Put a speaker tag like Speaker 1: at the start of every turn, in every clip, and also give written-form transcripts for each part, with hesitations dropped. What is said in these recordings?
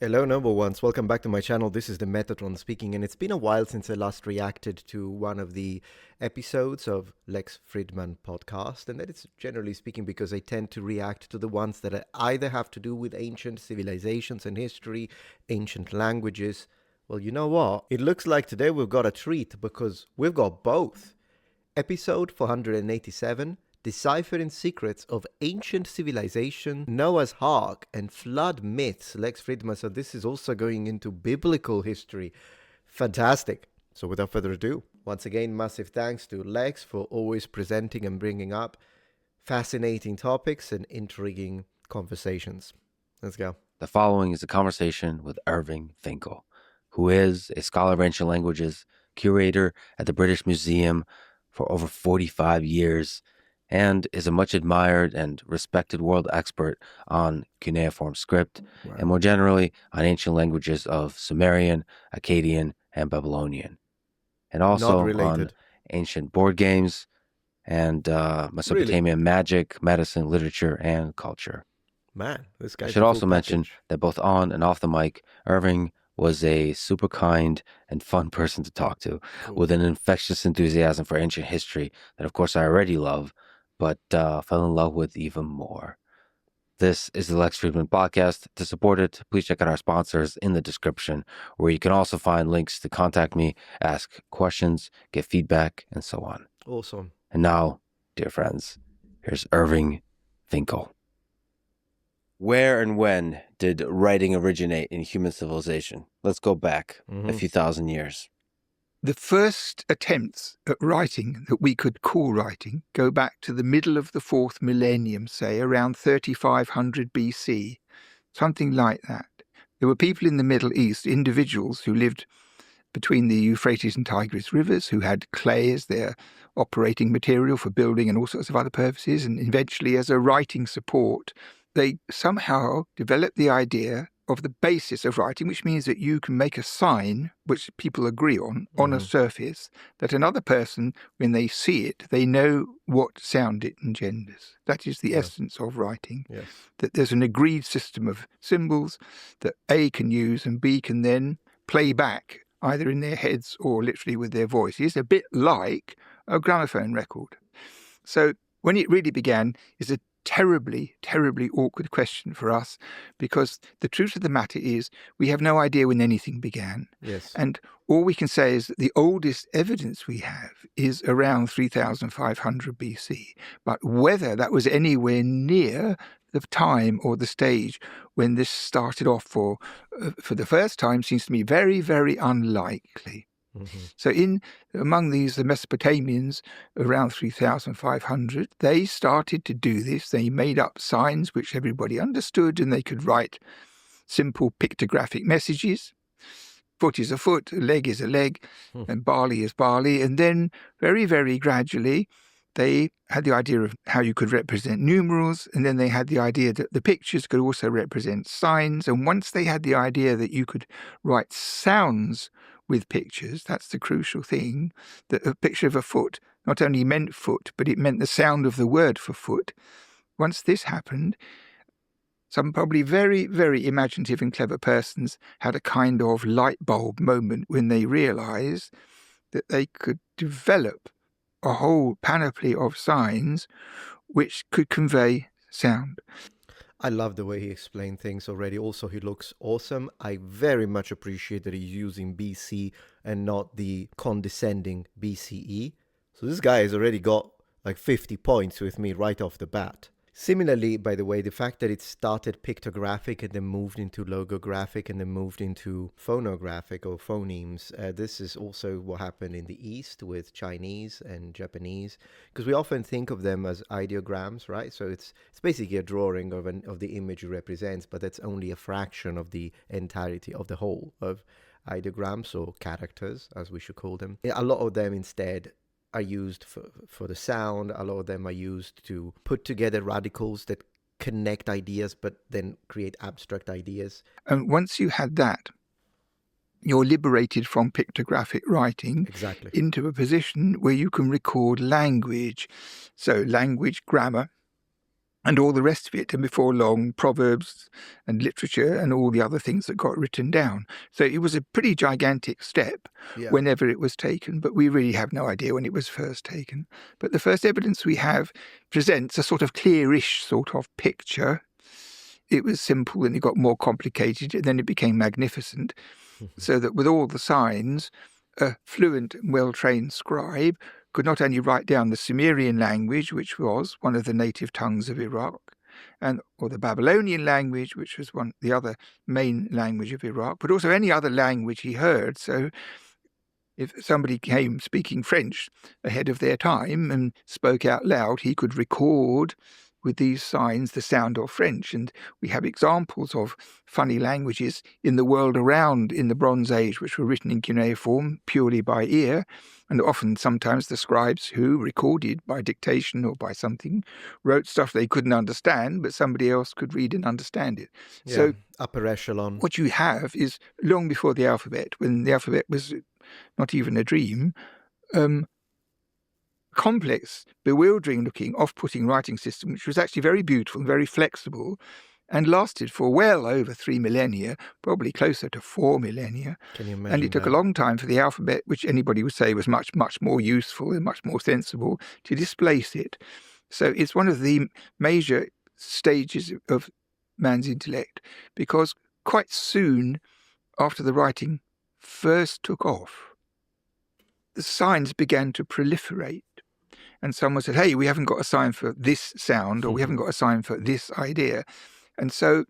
Speaker 1: Hello, number ones. Welcome back to my channel. This is the Metatron speaking, and it's been a while since I last reacted to one of the episodes of Lex Fridman podcast, and that is generally speaking because I tend to react to the ones that either have to do with ancient civilizations and history, ancient languages. Well, you know what? It looks like today we've got a treat because we've got both. Episode 487, Deciphering Secrets of Ancient Civilization, Noah's Ark, and Flood Myths. Lex Fridman, so this is also going into biblical history. Fantastic. So without further ado, once again, massive thanks to Lex for always presenting and bringing up fascinating topics and intriguing conversations. Let's go.
Speaker 2: The following is a conversation with Irving Finkel, who is a scholar of ancient languages, curator at the British Museum for over 45 years, and is a much admired and respected world expert on cuneiform script, and more generally on ancient languages of Sumerian, Akkadian, and Babylonian, and also on ancient board games and Mesopotamian magic, medicine, literature, and culture.
Speaker 1: Man, this guy.
Speaker 2: I should also mention that both on and off the mic, Irving was a super kind and fun person to talk to, with an infectious enthusiasm for ancient history that, of course, I already love, but fell in love with even more. This is the Lex Fridman podcast. To support it, please check out our sponsors in the description, where you can also find links to contact me, ask questions, get feedback, and so on.
Speaker 1: Awesome.
Speaker 2: And now, dear friends, here's Irving Finkel. Where and when did writing originate in human civilization? Let's go back a few thousand years.
Speaker 3: The first attempts at writing that we could call writing go back to the middle of the fourth millennium, say around 3500 BC, something like that. There were people in the Middle East, individuals who lived between the Euphrates and Tigris rivers, who had clay as their operating material for building and all sorts of other purposes, and eventually as a writing support. They somehow developed the idea of the basis of writing, which means that you can make a sign, which people agree on a surface, that another person, when they see it, they know what sound it engenders. That is the essence of writing, that there's an agreed system of symbols that A can use and B can then play back, either in their heads or literally with their voices, a bit like a gramophone record. So when it really began is a terribly, terribly awkward question for us, because the truth of the matter is we have no idea when anything began.
Speaker 1: Yes.
Speaker 3: And all we can say is that the oldest evidence we have is around 3500 BC. But whether that was anywhere near the time or the stage when this started off for the first time seems to me very, very unlikely. So among these, the Mesopotamians, around 3,500, they started to do this. They made up signs which everybody understood, and they could write simple pictographic messages. Foot is a foot, a leg is a leg, and barley is barley. And then very, very gradually, they had the idea of how you could represent numerals, and then they had the idea that the pictures could also represent signs. And once they had the idea that you could write sounds with pictures, that's the crucial thing, that a picture of a foot not only meant foot, but it meant the sound of the word for foot. Once this happened, some probably very, very imaginative and clever persons had a kind of light bulb moment when they realized that they could develop a whole panoply of signs which could convey sound.
Speaker 1: I love the way he explained things already. Also, he looks awesome. I very much appreciate that he's using BC and not the condescending BCE. So this guy has already got like 50 points with me right off the bat. Similarly, by the way, the fact that it started pictographic and then moved into logographic and then moved into phonographic or phonemes, this is also what happened in the East with Chinese and Japanese, because we often think of them as ideograms, right? So it's basically a drawing of the image it represents, but that's only a fraction of the entirety of the whole of ideograms, or characters, as we should call them. A lot of them instead are used for the sound. A lot of them are used to put together radicals that connect ideas but then create abstract ideas.
Speaker 3: And once you had that, you're liberated from pictographic writing into a position where you can record language. So language, grammar, and all the rest of it, and before long, proverbs and literature and all the other things that got written down. So it was a pretty gigantic step
Speaker 1: Yeah.
Speaker 3: whenever it was taken, but we really have no idea when it was first taken. But the first evidence we have presents a sort of clearish sort of picture. It was simple and it got more complicated, and then it became magnificent, so that with all the signs, a fluent and well-trained scribe could not only write down the Sumerian language, which was one of the native tongues of Iraq, or the Babylonian language, which was the other main language of Iraq, but also any other language he heard. So if somebody came speaking French ahead of their time and spoke out loud, he could record with these signs the sound of French. And we have examples of funny languages in the world around in the Bronze Age, which were written in cuneiform purely by ear. And often, sometimes the scribes who recorded by dictation or by something wrote stuff they couldn't understand, but somebody else could read and understand it.
Speaker 1: Yeah,
Speaker 3: so
Speaker 1: upper echelon.
Speaker 3: What you have is, long before the alphabet, when the alphabet was not even a dream, complex, bewildering-looking, off-putting writing system, which was actually very beautiful and very flexible, and lasted for well over 3 millennia, probably closer to 4 millennia.
Speaker 1: Can you imagine
Speaker 3: And it took
Speaker 1: that?
Speaker 3: a long time for the alphabet, which anybody would say was much, much more useful and much more sensible, to displace it. So it's one of the major stages of man's intellect, because quite soon after the writing first took off, the signs began to proliferate. And someone said, hey, we haven't got a sign for this sound, or we haven't got a sign for this idea. And so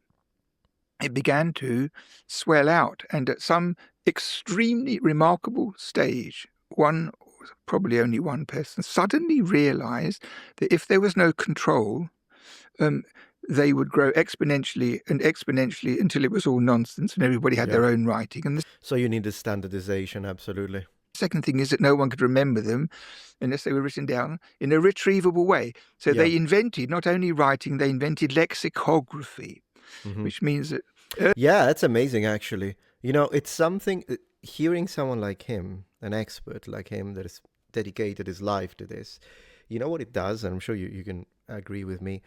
Speaker 3: it began to swell out. And at some extremely remarkable stage, probably only one person, suddenly realized that if there was no control, they would grow exponentially until it was all nonsense and everybody had their own writing. And
Speaker 1: so you need the standardization, absolutely.
Speaker 3: Second thing is that no one could remember them unless they were written down in a retrievable way. So they invented not only writing, they invented lexicography, which means that...
Speaker 1: yeah, that's amazing, actually. You know, it's something, hearing someone like him, an expert like him that has dedicated his life to this, you know what it does, and I'm sure you can agree with me,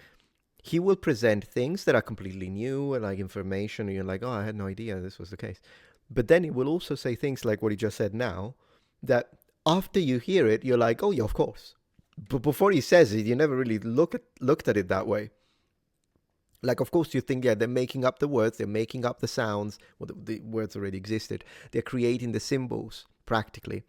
Speaker 1: he will present things that are completely new, like information, and you're like, oh, I had no idea this was the case. But then he will also say things like what he just said now, that after you hear it, you're like, oh yeah, of course. But before he says it, you never really looked at it that way. Like, of course, you think, yeah, they're making up the words, they're making up the sounds. Well, the words already existed. They're creating the symbols, practically.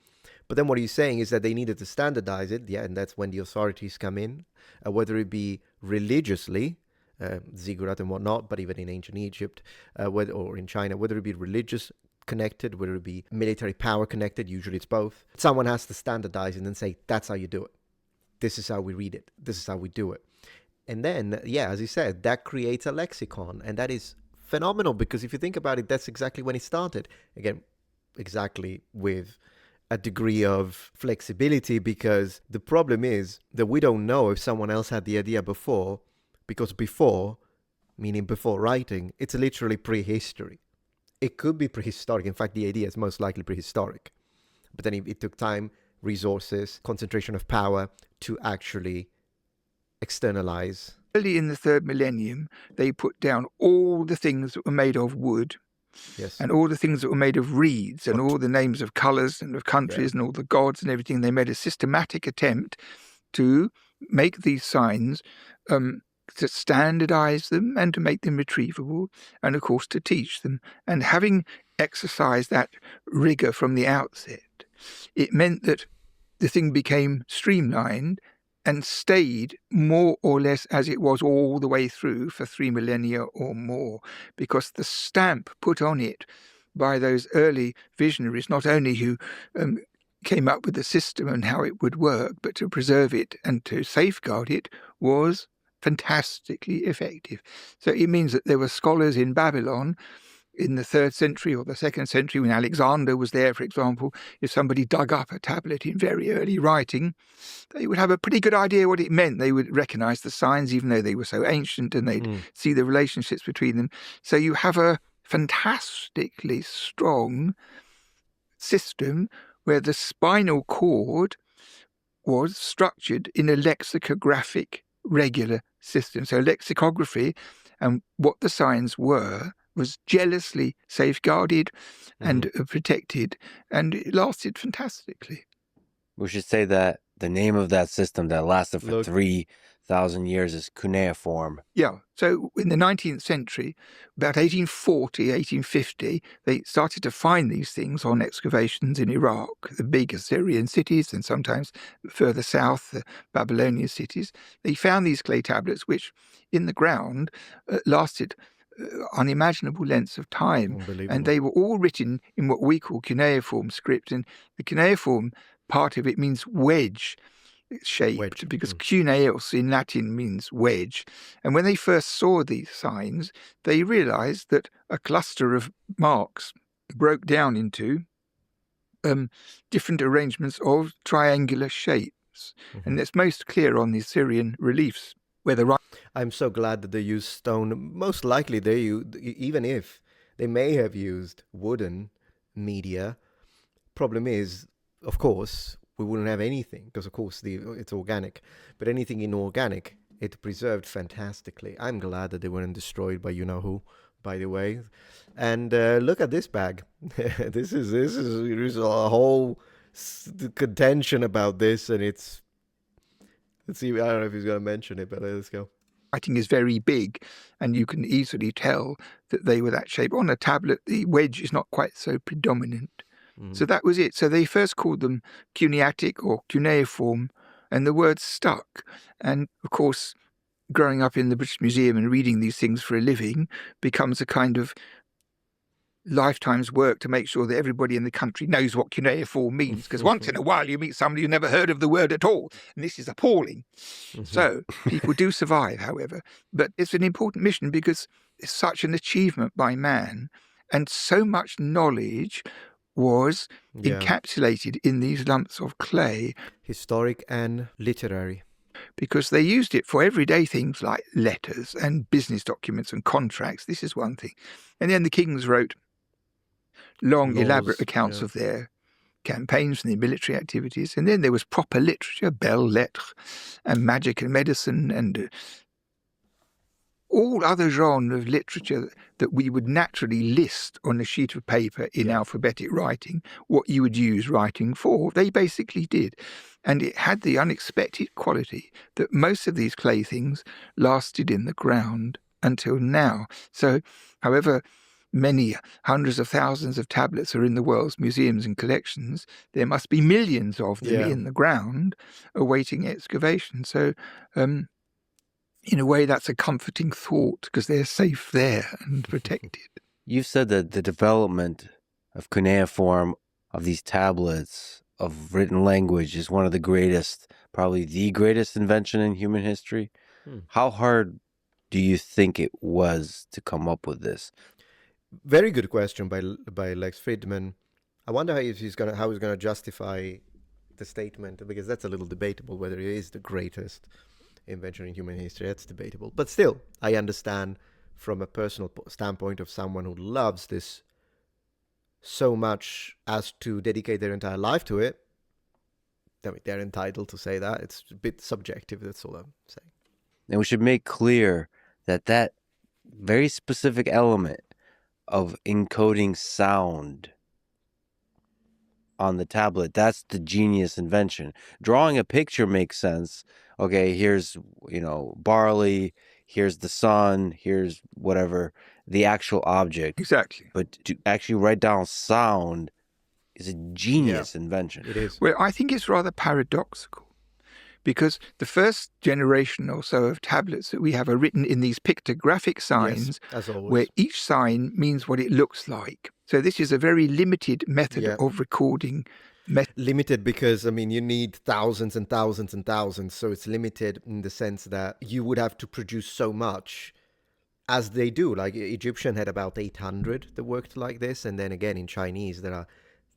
Speaker 1: But then what he's saying is that they needed to standardize it, yeah, and that's when the authorities come in, whether it be religiously, ziggurat and whatnot, but even in ancient Egypt, or in China, whether it be religious connected, whether it be military power connected, usually it's both. Someone has to standardize it and say, that's how you do it. This is how we read it. This is how we do it. And then, yeah, as you said, that creates a lexicon. And that is phenomenal, because if you think about it, that's exactly when it started. Again, exactly with a degree of flexibility, because the problem is that we don't know if someone else had the idea before, because before, meaning before writing, it's literally prehistory. It could be prehistoric. In fact, the idea is most likely prehistoric. But then it took time, resources, concentration of power to actually externalize.
Speaker 3: Early in the 3rd millennium, they put down all the things that were made of wood, and all the things that were made of reeds, and all the names of colours and of countries and all the gods and everything. They made a systematic attempt to make these signs, to standardize them and to make them retrievable, and of course to teach them. And having exercised that rigor from the outset, it meant that the thing became streamlined and stayed more or less as it was all the way through for 3 millennia or more, because the stamp put on it by those early visionaries, not only who came up with the system and how it would work, but to preserve it and to safeguard it, was fantastically effective. So it means that there were scholars in Babylon in the 3rd century or the 2nd century, when Alexander was there, for example. If somebody dug up a tablet in very early writing, they would have a pretty good idea what it meant. They would recognize the signs, even though they were so ancient, and they'd see the relationships between them. So you have a fantastically strong system where the spinal cord was structured in a lexicographic regular system. So lexicography and what the signs were was jealously safeguarded and protected, and it lasted fantastically.
Speaker 2: We should say that the name of that system that lasted for
Speaker 1: Look.
Speaker 2: 3,000 years is cuneiform.
Speaker 3: Yeah. So in the 19th century, about 1840, 1850, they started to find these things on excavations in Iraq, the big Assyrian cities, and sometimes further south, the Babylonian cities. They found these clay tablets, which in the ground lasted unimaginable lengths of time.
Speaker 1: Unbelievable.
Speaker 3: And they were all written in what we call cuneiform script. And the cuneiform part of it means wedge shaped,
Speaker 1: Wedge.
Speaker 3: because cuneus in Latin means wedge. And when they first saw these signs, they realized that a cluster of marks broke down into different arrangements of triangular shapes. And it's most clear on the Assyrian reliefs, where the
Speaker 1: I'm so glad that they used stone. Most likely even if they may have used wooden media, problem is, of course, we wouldn't have anything, because of course it's organic, but anything inorganic, it preserved fantastically. I'm glad that they weren't destroyed by you-know-who, by the way. And look at this bag. This is a whole contention about this, and let's see, I don't know if he's going to mention it, but let's go.
Speaker 3: Writing is very big, and you can easily tell that they were that shape. On a tablet, the wedge is not quite so predominant. So that was it. So they first called them cuneiatic or cuneiform, and the word stuck. And of course, growing up in the British Museum and reading these things for a living becomes a kind of lifetime's work to make sure that everybody in the country knows what cuneiform means, because once in a while you meet somebody who never heard of the word at all, and this is appalling. So people do survive, however, but it's an important mission because it's such an achievement by man, and so much knowledge was encapsulated in these lumps of clay.
Speaker 1: Historic and literary.
Speaker 3: Because they used it for everyday things like letters and business documents and contracts. This is one thing. And then the kings wrote long,
Speaker 1: Laws,
Speaker 3: elaborate accounts of their campaigns and their military activities. And then there was proper literature, belles lettres, and magic and medicine, and all other genres of literature that we would naturally list on a sheet of paper in alphabetic writing, what you would use writing for. They basically did. And it had the unexpected quality that most of these clay things lasted in the ground until now. So, however many hundreds of thousands of tablets are in the world's museums and collections, there must be millions of them in the ground awaiting excavation. So, in a way, that's a comforting thought, because they're safe there and protected.
Speaker 2: You've said that the development of cuneiform, of these tablets, of written language is one of the greatest, probably the greatest invention in human history. How hard do you think it was to come up with this?
Speaker 1: Very good question by Lex Fridman. I wonder how he's gonna justify the statement, because that's a little debatable whether it is the greatest invention in human history. That's debatable, but still, I understand from a personal standpoint of someone who loves this so much as to dedicate their entire life to it. I mean, they're entitled to say that. It's a bit subjective, that's all I'm saying.
Speaker 2: And we should make clear that very specific element of encoding sound on the tablet, that's the genius invention. Drawing a picture makes sense. Okay, here's, barley, here's the sun, here's whatever, the actual object.
Speaker 3: Exactly.
Speaker 2: But to actually write down sound is a genius invention.
Speaker 1: It is.
Speaker 3: Well, I think it's rather paradoxical, because the first generation or so of tablets that we have are written in these pictographic signs,
Speaker 1: as always,
Speaker 3: where each sign means what it looks like. So this is a very limited method of recording.
Speaker 1: Limited because, I mean, you need thousands and thousands and thousands, so it's limited in the sense that you would have to produce so much as they do. Like Egyptian had about 800 that worked like this, and then again in Chinese there are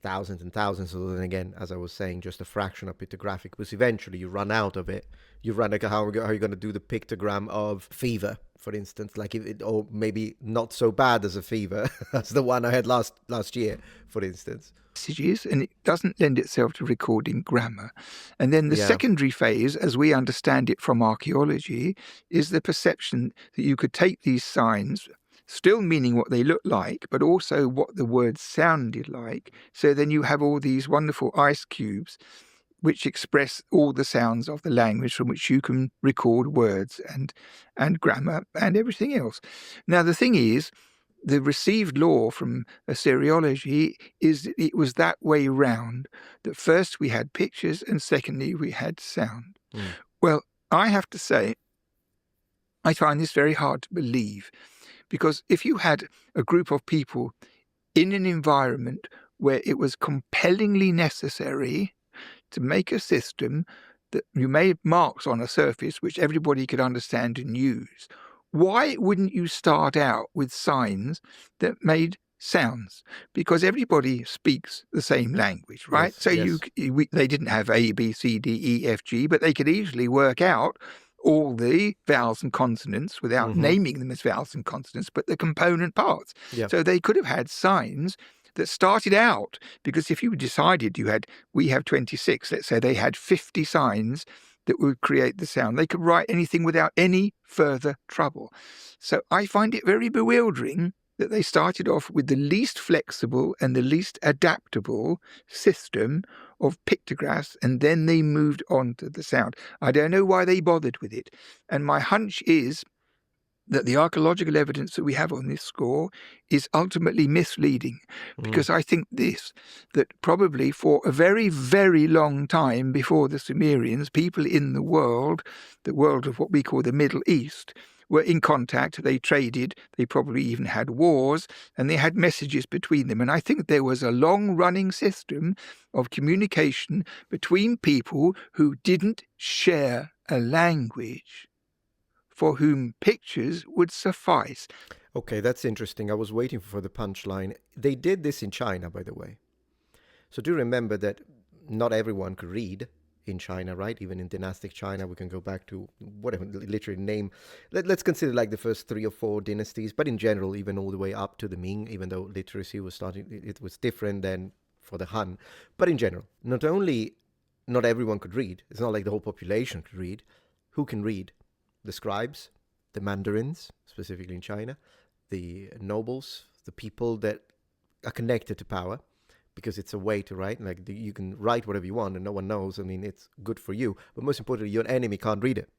Speaker 1: thousands and thousands. So then again, as I was saying, just a fraction of pictographic, because eventually you run out of it. You run, like, how are you going to do the pictogram of fever? for instance, like if it, or maybe not so bad as a fever as the one I had last year, for instance.
Speaker 3: Messages, and it doesn't lend itself to recording grammar. And then the
Speaker 1: Yeah.
Speaker 3: secondary phase, as we understand it from archaeology, is the perception that you could take these signs, still meaning what they look like, but also what the words sounded like. So then you have all these wonderful ice cubes which express all the sounds of the language from which you can record words and grammar and everything else. Now, the thing is, the received law from Assyriology is that it was that way round, that first we had pictures and secondly we had sound. Well, I have to say, I find this very hard to believe, because if you had a group of people in an environment where it was compellingly necessary to make a system that you made marks on a surface which everybody could understand and use, why wouldn't you start out with signs that made sounds? Because everybody speaks the same language, right?
Speaker 1: Yes,
Speaker 3: So
Speaker 1: yes.
Speaker 3: they didn't have A, B, C, D, E, F, G, but they could easily work out all the vowels and consonants without naming them as vowels and consonants, but the component parts.
Speaker 1: Yeah.
Speaker 3: So they could have had signs that started out, because if you decided we have 26, let's say they had 50 signs that would create the sound, they could write anything without any further trouble. So I find it very bewildering that they started off with the least flexible and the least adaptable system of pictographs, and then they moved on to the sound. I don't know why they bothered with it. And my hunch is that the archaeological evidence that we have on this score is ultimately misleading, because I think that probably for a very, very long time before the Sumerians, people in the world of what we call the Middle East, were in contact, they traded, they probably even had wars, and they had messages between them. And I think there was a long-running system of communication between people who didn't share a language, for whom pictures would suffice.
Speaker 1: Okay, that's interesting. I was waiting for the punchline. They did this in China, by the way. So do remember that not everyone could read in China, right? Even in dynastic China, we can go back to whatever literally name. Let's consider like the first 3 or 4 dynasties, but in general, even all the way up to the Ming, even though literacy was starting, it was different than for the Han. But in general, not only not everyone could read, it's not like the whole population could read. Who can read? The scribes, the mandarins, specifically in China, the nobles, the people that are connected to power, because it's a way to write. Like you can write whatever you want and no one knows. I mean, it's good for you. But most importantly, your enemy can't read it.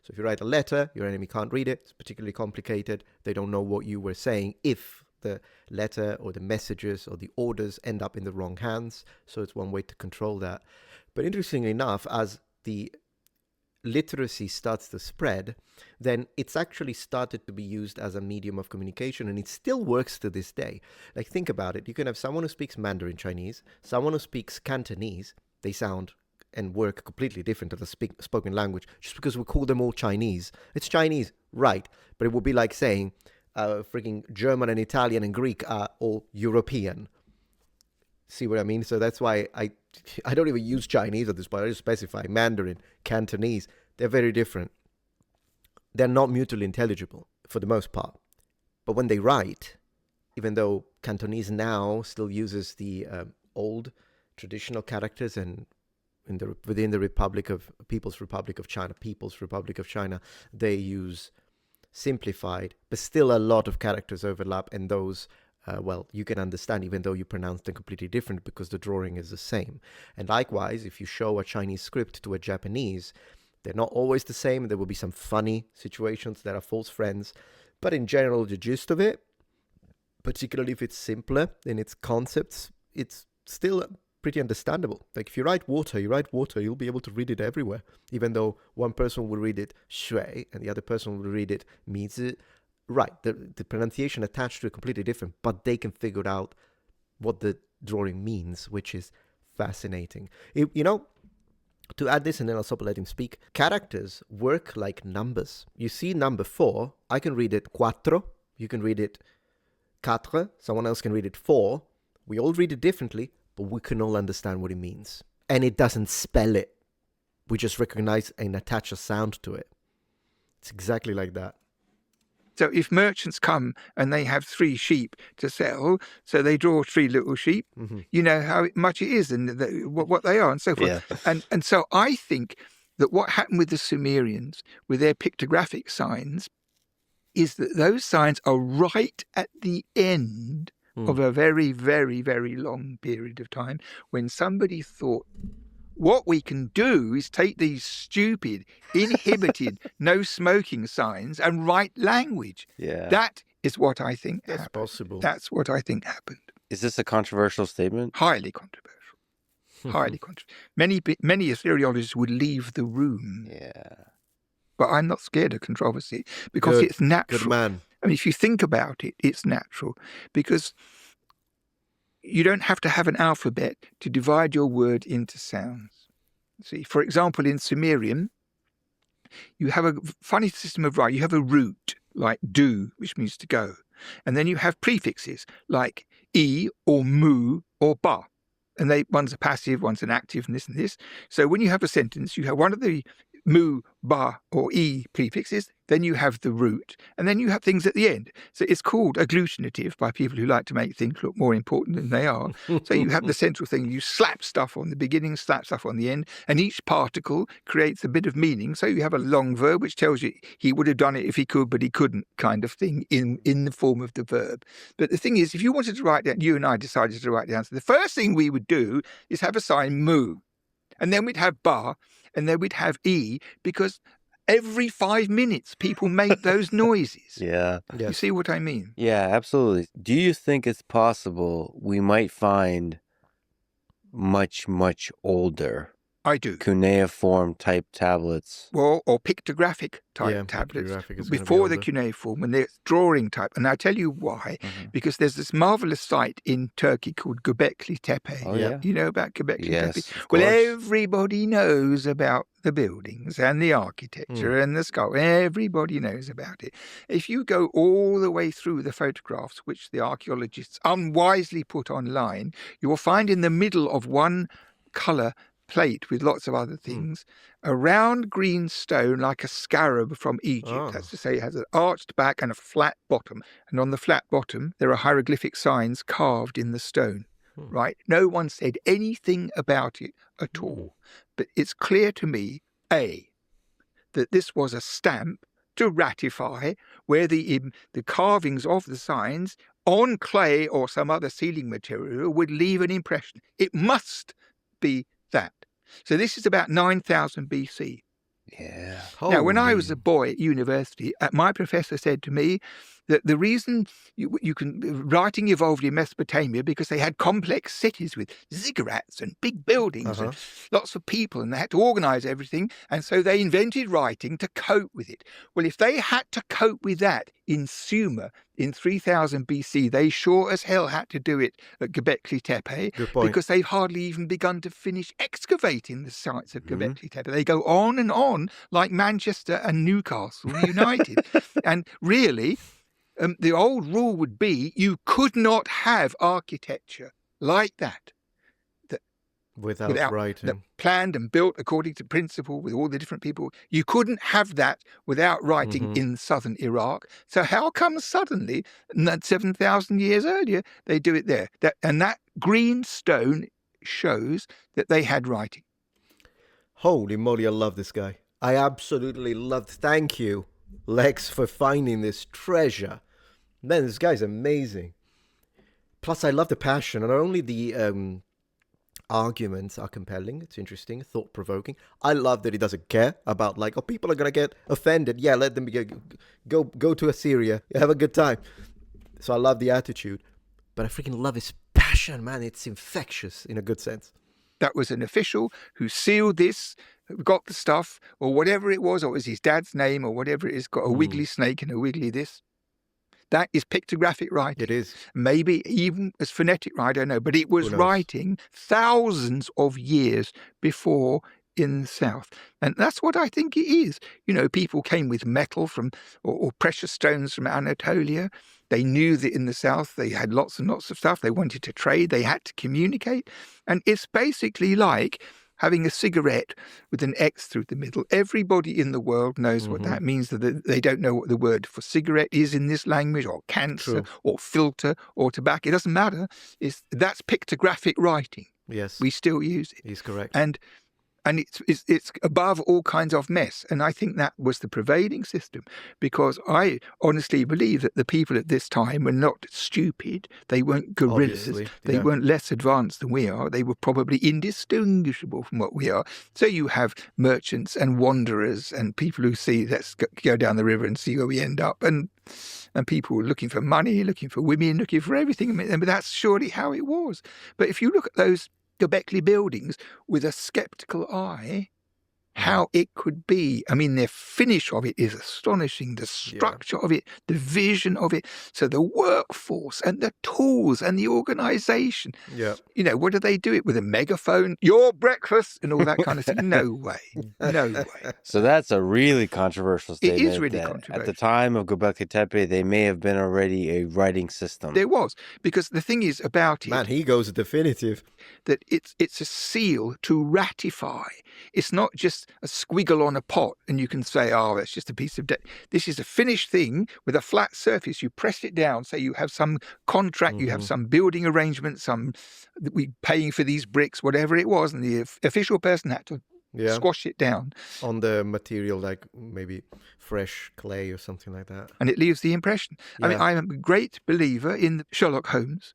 Speaker 1: So if you write a letter, your enemy can't read it. It's particularly complicated. They don't know what you were saying if the letter or the messages or the orders end up in the wrong hands. So it's one way to control that. But interestingly enough, as the literacy starts to spread, then it's actually started to be used as a medium of communication, and it still works to this day. Like, think about it. You can have someone who speaks Mandarin Chinese, someone who speaks Cantonese. They sound and work completely different as a spoken language, just because we call them all Chinese. It's Chinese, right? But it would be like saying freaking German and Italian and Greek are all European. See what I mean? So that's why I don't even use Chinese at this point. I just specify Mandarin, Cantonese. They're very different. They're not mutually intelligible for the most part. But when they write, even though Cantonese now still uses the old traditional characters, and within the People's Republic of China, they use simplified, but still a lot of characters overlap, and those you can understand even though you pronounce them completely different because the drawing is the same. And likewise, if you show a Chinese script to a Japanese, they're not always the same. There will be some funny situations that are false friends. But in general, the gist of it, particularly if it's simpler in its concepts, it's still pretty understandable. Like if you write water, you'll be able to read it everywhere. Even though one person will read it shui and the other person will read it mizi. Right, the pronunciation attached to it completely different, but they can figure out what the drawing means, which is fascinating. To add this, and then I'll stop and let him speak, characters work like numbers. You see number 4, I can read it cuatro, you can read it quatre, someone else can read it 4. We all read it differently, but we can all understand what it means. And it doesn't spell it. We just recognize and attach a sound to it. It's exactly like that.
Speaker 3: So if merchants come and they have 3 sheep to sell, so they draw 3 little sheep, you know how much it is and what they are and so forth.
Speaker 2: Yeah.
Speaker 3: And so I think that what happened with the Sumerians, with their pictographic signs, is that those signs are right at the end of a very, very, very long period of time when somebody thought, what we can do is take these stupid, inhibited, no smoking signs and write language.
Speaker 2: Yeah.
Speaker 3: That is what I think
Speaker 1: That's
Speaker 3: happened.
Speaker 1: possible.
Speaker 3: That's what I think happened.
Speaker 2: Is this a controversial statement?
Speaker 3: Highly controversial. Highly controversial. Many Assyriologists would leave the room.
Speaker 2: Yeah.
Speaker 3: But I'm not scared of controversy because it's natural.
Speaker 1: Good man.
Speaker 3: I mean, if you think about it, it's natural because you don't have to have an alphabet to divide your word into sounds. See, for example, in Sumerian, you have a funny system of writing. You have a root, like do, which means to go. And then you have prefixes, like e or mu or ba. And one's a passive, one's an active, and this. So when you have a sentence, you have one of the mu, ba, or e prefixes, then you have the root, and then you have things at the end. So it's called agglutinative by people who like to make things look more important than they are. So you have the central thing, you slap stuff on the beginning, slap stuff on the end, and each particle creates a bit of meaning. So you have a long verb, which tells you he would have done it if he could, but he couldn't kind of thing in the form of the verb. But the thing is, if you wanted to write down, you and I decided to write down, so the first thing we would do is have a sign mu, and then we'd have ba, and then we'd have e, because every 5 minutes people make those noises.
Speaker 2: Yeah.
Speaker 3: You see what I mean?
Speaker 2: Yeah, absolutely. Do you think it's possible we might find much, much older
Speaker 3: I do.
Speaker 2: cuneiform type tablets?
Speaker 3: Well, or pictographic type tablets before the cuneiform, and they're drawing type. And I'll tell you why. Because there's this marvelous site in Turkey called Göbekli Tepe.
Speaker 2: Oh, yeah.
Speaker 3: You know about Göbekli
Speaker 2: Yes,
Speaker 3: Tepe?
Speaker 2: of
Speaker 3: Well,
Speaker 2: course.
Speaker 3: everybody knows about the buildings and the architecture and the sculpture. Everybody knows about it. If you go all the way through the photographs, which the archaeologists unwisely put online, you will find in the middle of one colour plate with lots of other things, a round green stone like a scarab from Egypt. That's to say, it has an arched back and a flat bottom. And on the flat bottom, there are hieroglyphic signs carved in the stone. Right? No one said anything about it at all. But it's clear to me, A, that this was a stamp to ratify where the carvings of the signs on clay or some other sealing material would leave an impression. It must be that. So this is about 9,000 BC.
Speaker 2: Yeah.
Speaker 3: Now, when I was a boy at university, my professor said to me that the reason writing evolved in Mesopotamia because they had complex cities with ziggurats and big buildings and lots of people, and they had to organize everything, and so they invented writing to cope with it. Well, if they had to cope with that in Sumer in 3000 BC, they sure as hell had to do it at Göbekli Tepe because they've hardly even begun to finish excavating the sites of Göbekli Tepe. They go on and on like Manchester and Newcastle United. And really, the old rule would be you could not have architecture like that.
Speaker 1: Without writing.
Speaker 3: That planned and built according to principle with all the different people. You couldn't have that without writing in southern Iraq. So how come suddenly, 7,000 years earlier, they do it there? And that green stone shows that they had writing.
Speaker 1: Holy moly, I love this guy. I absolutely love. Thank you, Lex, for finding this treasure. Man, this guy's amazing. Plus, I love the passion, and not only the arguments are compelling. It's interesting, thought-provoking. I love that he doesn't care about people are gonna get offended. Yeah, let them go to Assyria, have a good time. So I love the attitude, but I freaking love his passion, man. It's infectious in a good sense.
Speaker 3: That was an official who sealed this, got the stuff, or whatever it was, or it was his dad's name, or whatever it is, got a wiggly snake and a wiggly this. That is pictographic writing.
Speaker 1: It is.
Speaker 3: Maybe even as phonetic writing, I don't know. But it was writing thousands of years before in the south. And that's what I think it is. You know, people came with metal from or precious stones from Anatolia. They knew that in the south they had lots and lots of stuff. They wanted to trade. They had to communicate. And it's basically like having a cigarette with an X through the middle. Everybody in the world knows what that means. That they don't know what the word for cigarette is in this language, or cancer,
Speaker 1: True.
Speaker 3: or filter, or tobacco. It doesn't matter. That's pictographic writing.
Speaker 1: Yes,
Speaker 3: We still use it.
Speaker 1: he's correct.
Speaker 3: And it's above all kinds of mess. And I think that was the prevailing system, because I honestly believe that the people at this time were not stupid. They weren't gorillas.
Speaker 1: Obviously,
Speaker 3: They
Speaker 1: yeah.
Speaker 3: weren't less advanced than we are. They were probably indistinguishable from what we are. So you have merchants and wanderers and people who see, let's go down the river and see where we end up. And people looking for money, looking for women, looking for everything. But that's surely how it was. But if you look at those Göbekli buildings with a skeptical eye, how it could be. I mean, the finish of it is astonishing. The structure of it, the vision of it. So the workforce and the tools and the organization.
Speaker 1: Yeah.
Speaker 3: You know, what do they do it with? A megaphone, your breakfast, and all that kind of thing? No way. No way.
Speaker 2: So that's a really controversial
Speaker 3: It
Speaker 2: statement.
Speaker 3: is really
Speaker 2: that
Speaker 3: controversial.
Speaker 2: At the time of Göbekli Tepe, they may have been already a writing system.
Speaker 3: There was, because the thing is about it,
Speaker 1: Man, he goes definitive.
Speaker 3: that it's a seal to ratify. It's not just a squiggle on a pot and you can say, oh, it's just a piece of this is a finished thing with a flat surface. You press it down, say you have some contract, you have some building arrangement, we paying for these bricks, whatever it was, and the official person had to squash it down
Speaker 1: on the material, like maybe fresh clay or something like that,
Speaker 3: and it leaves the impression. I mean, I'm a great believer in Sherlock Holmes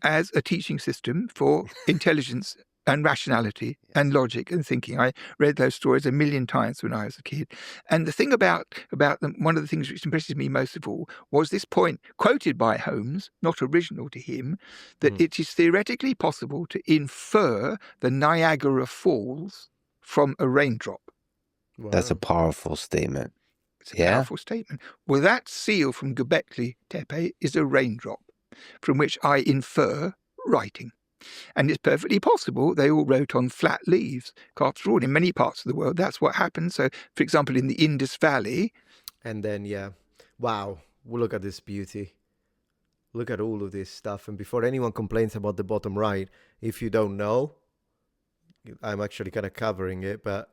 Speaker 3: as a teaching system for intelligence and rationality and logic and thinking. I read those stories a million times when I was a kid. And the thing about them, one of the things which impresses me most of all was this point quoted by Holmes, not original to him, that it is theoretically possible to infer the Niagara Falls from a raindrop.
Speaker 1: Wow.
Speaker 2: That's a powerful statement.
Speaker 3: It's a powerful statement. Well, that seal from Göbekli Tepe is a raindrop from which I infer writing. And it's perfectly possible they all wrote on flat leaves. After all, in many parts of the world, that's what happened. So, for example, in the Indus Valley.
Speaker 1: And then, wow, well, look at this beauty. Look at all of this stuff. And before anyone complains about the bottom right, if you don't know, I'm actually kind of covering it, but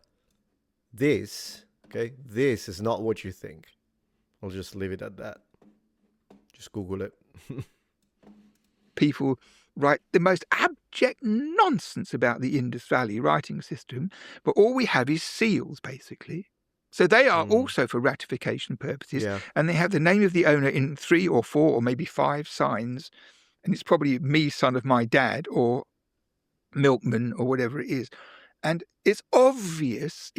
Speaker 1: this is not what you think. I'll just leave it at that. Just Google it.
Speaker 3: People write the most abject nonsense about the Indus Valley writing system, but all we have is seals, basically. So they are also for ratification purposes, and they have the name of the owner in 3 or 4 or maybe 5 signs, and it's probably me, son of my dad, or milkman, or whatever it is. And it's obvious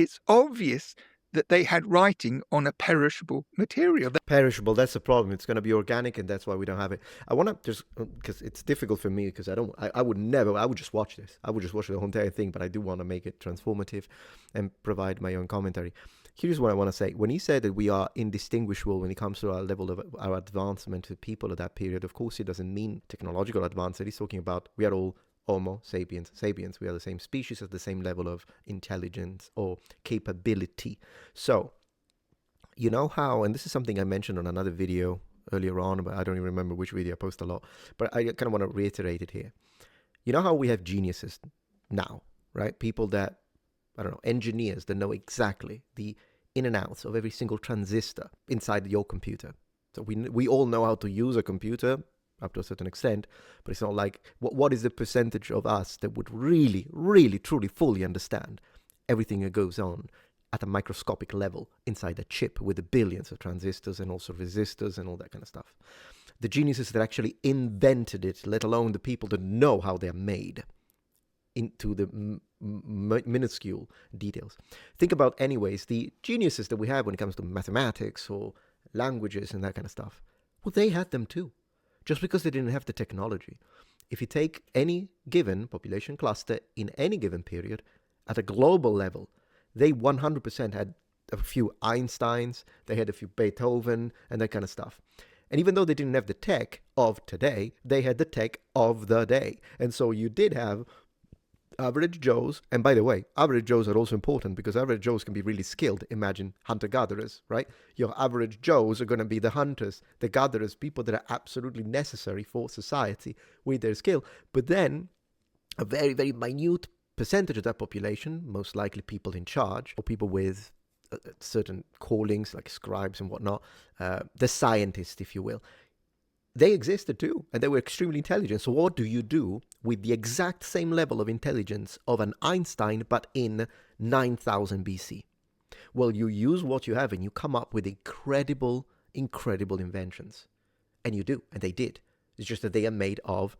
Speaker 3: that they had writing on a perishable material.
Speaker 1: Perishable, that's the problem. It's going to be organic, and that's why we don't have it. I want to just, because it's difficult for me, because I would just watch this. I would just watch the whole entire thing, but I do want to make it transformative and provide my own commentary. Here's what I want to say. When he said that we are indistinguishable when it comes to our level of our advancement to people at that period, of course, it doesn't mean technological advancement. He's talking about we are all Homo sapiens. We are the same species at the same level of intelligence or capability. So, you know how, and this is something I mentioned on another video earlier on, but I don't even remember which video I post a lot, but I kind of want to reiterate it here. You know how we have geniuses now, right? People that, I don't know, engineers that know exactly the in and outs of every single transistor inside your computer. So we all know how to use a computer up to a certain extent, but it's not like, what is the percentage of us that would really, really, truly, fully understand everything that goes on at a microscopic level inside a chip with the billions of transistors and also resistors and all that kind of stuff? The geniuses that actually invented it, let alone the people that know how they're made into the minuscule details. Think about, anyways, the geniuses that we have when it comes to mathematics or languages and that kind of stuff. Well, they had them too. Just because they didn't have the technology. If you take any given population cluster in any given period, at a global level, they 100% had a few Einsteins, they had a few Beethoven, and that kind of stuff. And even though they didn't have the tech of today, they had the tech of the day. And so you did have average Joes, and by the way, average Joes are also important because average Joes can be really skilled. Imagine hunter-gatherers, right? Your average Joes are going to be the hunters, the gatherers, people that are absolutely necessary for society with their skill. But then a very, very minute percentage of that population, most likely people in charge or people with certain callings like scribes and whatnot, the scientists, if you will, they existed too, and they were extremely intelligent. So what do you do with the exact same level of intelligence of an Einstein, but in 9000 BC? Well, you use what you have and you come up with incredible inventions. And you do, and they did. It's just that they are made of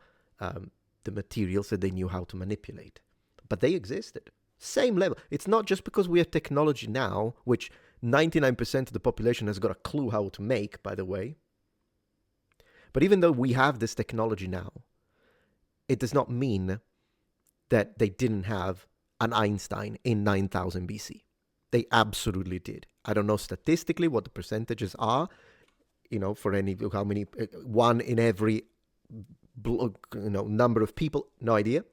Speaker 1: the materials that they knew how to manipulate. But they existed. Same level. It's not just because we have technology now, which 99% of the population has got a clue how to make, by the way. But even though we have this technology now, it does not mean that they didn't have an Einstein in 9000 BC. They absolutely did. I don't know statistically what the percentages are, for how many, one in every, number of people, no idea.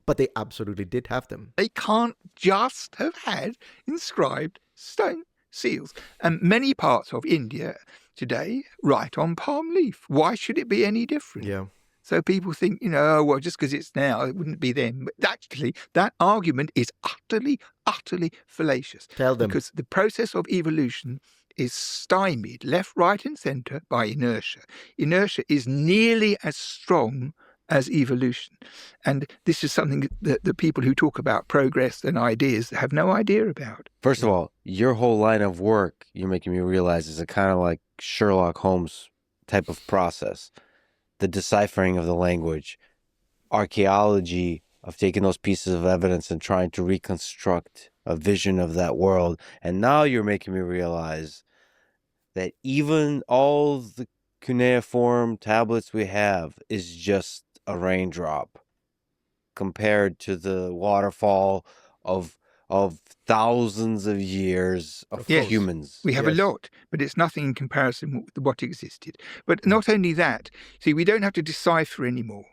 Speaker 1: But they absolutely did have them.
Speaker 3: They can't just have had inscribed stone seals. And many parts of India today write on palm leaf. Why should it be any different?
Speaker 1: Yeah.
Speaker 3: So people think, well, just because it's now, it wouldn't be then. But actually, that argument is utterly, utterly fallacious.
Speaker 1: Tell them.
Speaker 3: Because the process of evolution is stymied left, right, and centre by inertia. Inertia is nearly as strong as evolution. And this is something that the people who talk about progress and ideas have no idea about.
Speaker 2: First of all, your whole line of work, you're making me realize, is a kind of like Sherlock Holmes type of process. The deciphering of the language, archaeology of taking those pieces of evidence and trying to reconstruct a vision of that world. And now you're making me realize that even all the cuneiform tablets we have is just a raindrop compared to the waterfall of thousands of years of humans.
Speaker 3: We have a lot, but it's nothing in comparison with what existed. But not only that, see, we don't have to decipher anymore.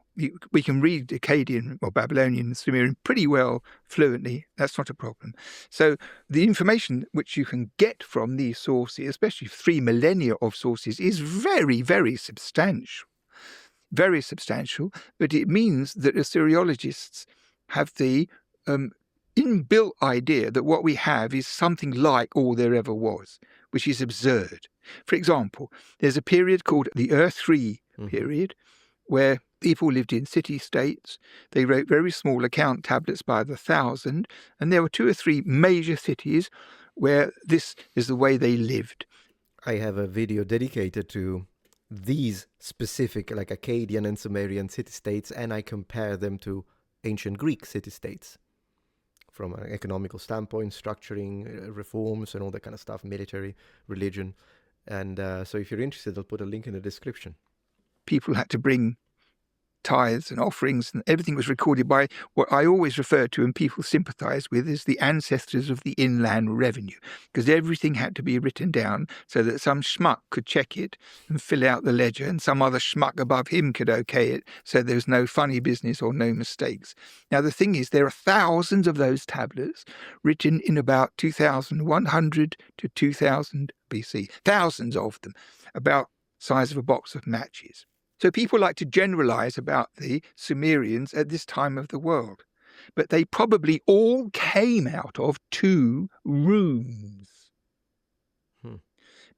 Speaker 3: We can read Akkadian or Babylonian and Sumerian pretty well fluently. That's not a problem. So the information which you can get from these sources, especially 3 millennia of sources, is very, very substantial. Very substantial, but it means that Assyriologists have the inbuilt idea that what we have is something like all there ever was, which is absurd. For example, there's a period called the Earth-3 period, where people lived in city-states. They wrote very small account tablets by the 1,000, and there were 2 or 3 major cities where this is the way they lived.
Speaker 1: I have a video dedicated to these specific, like Akkadian and Sumerian city-states, and I compare them to ancient Greek city-states from an economical standpoint, structuring, reforms and all that kind of stuff, military, religion. And so if you're interested, I'll put a link in the description.
Speaker 3: People had to bring tithes and offerings, and everything was recorded by what I always refer to and people sympathise with as the ancestors of the inland revenue, because everything had to be written down so that some schmuck could check it and fill out the ledger, and some other schmuck above him could okay it, so there was no funny business or no mistakes. Now the thing is, there are thousands of those tablets written in about 2100 to 2000 BC, thousands of them, about the size of a box of matches. So people like to generalize about the Sumerians at this time of the world, but they probably all came out of 2 rooms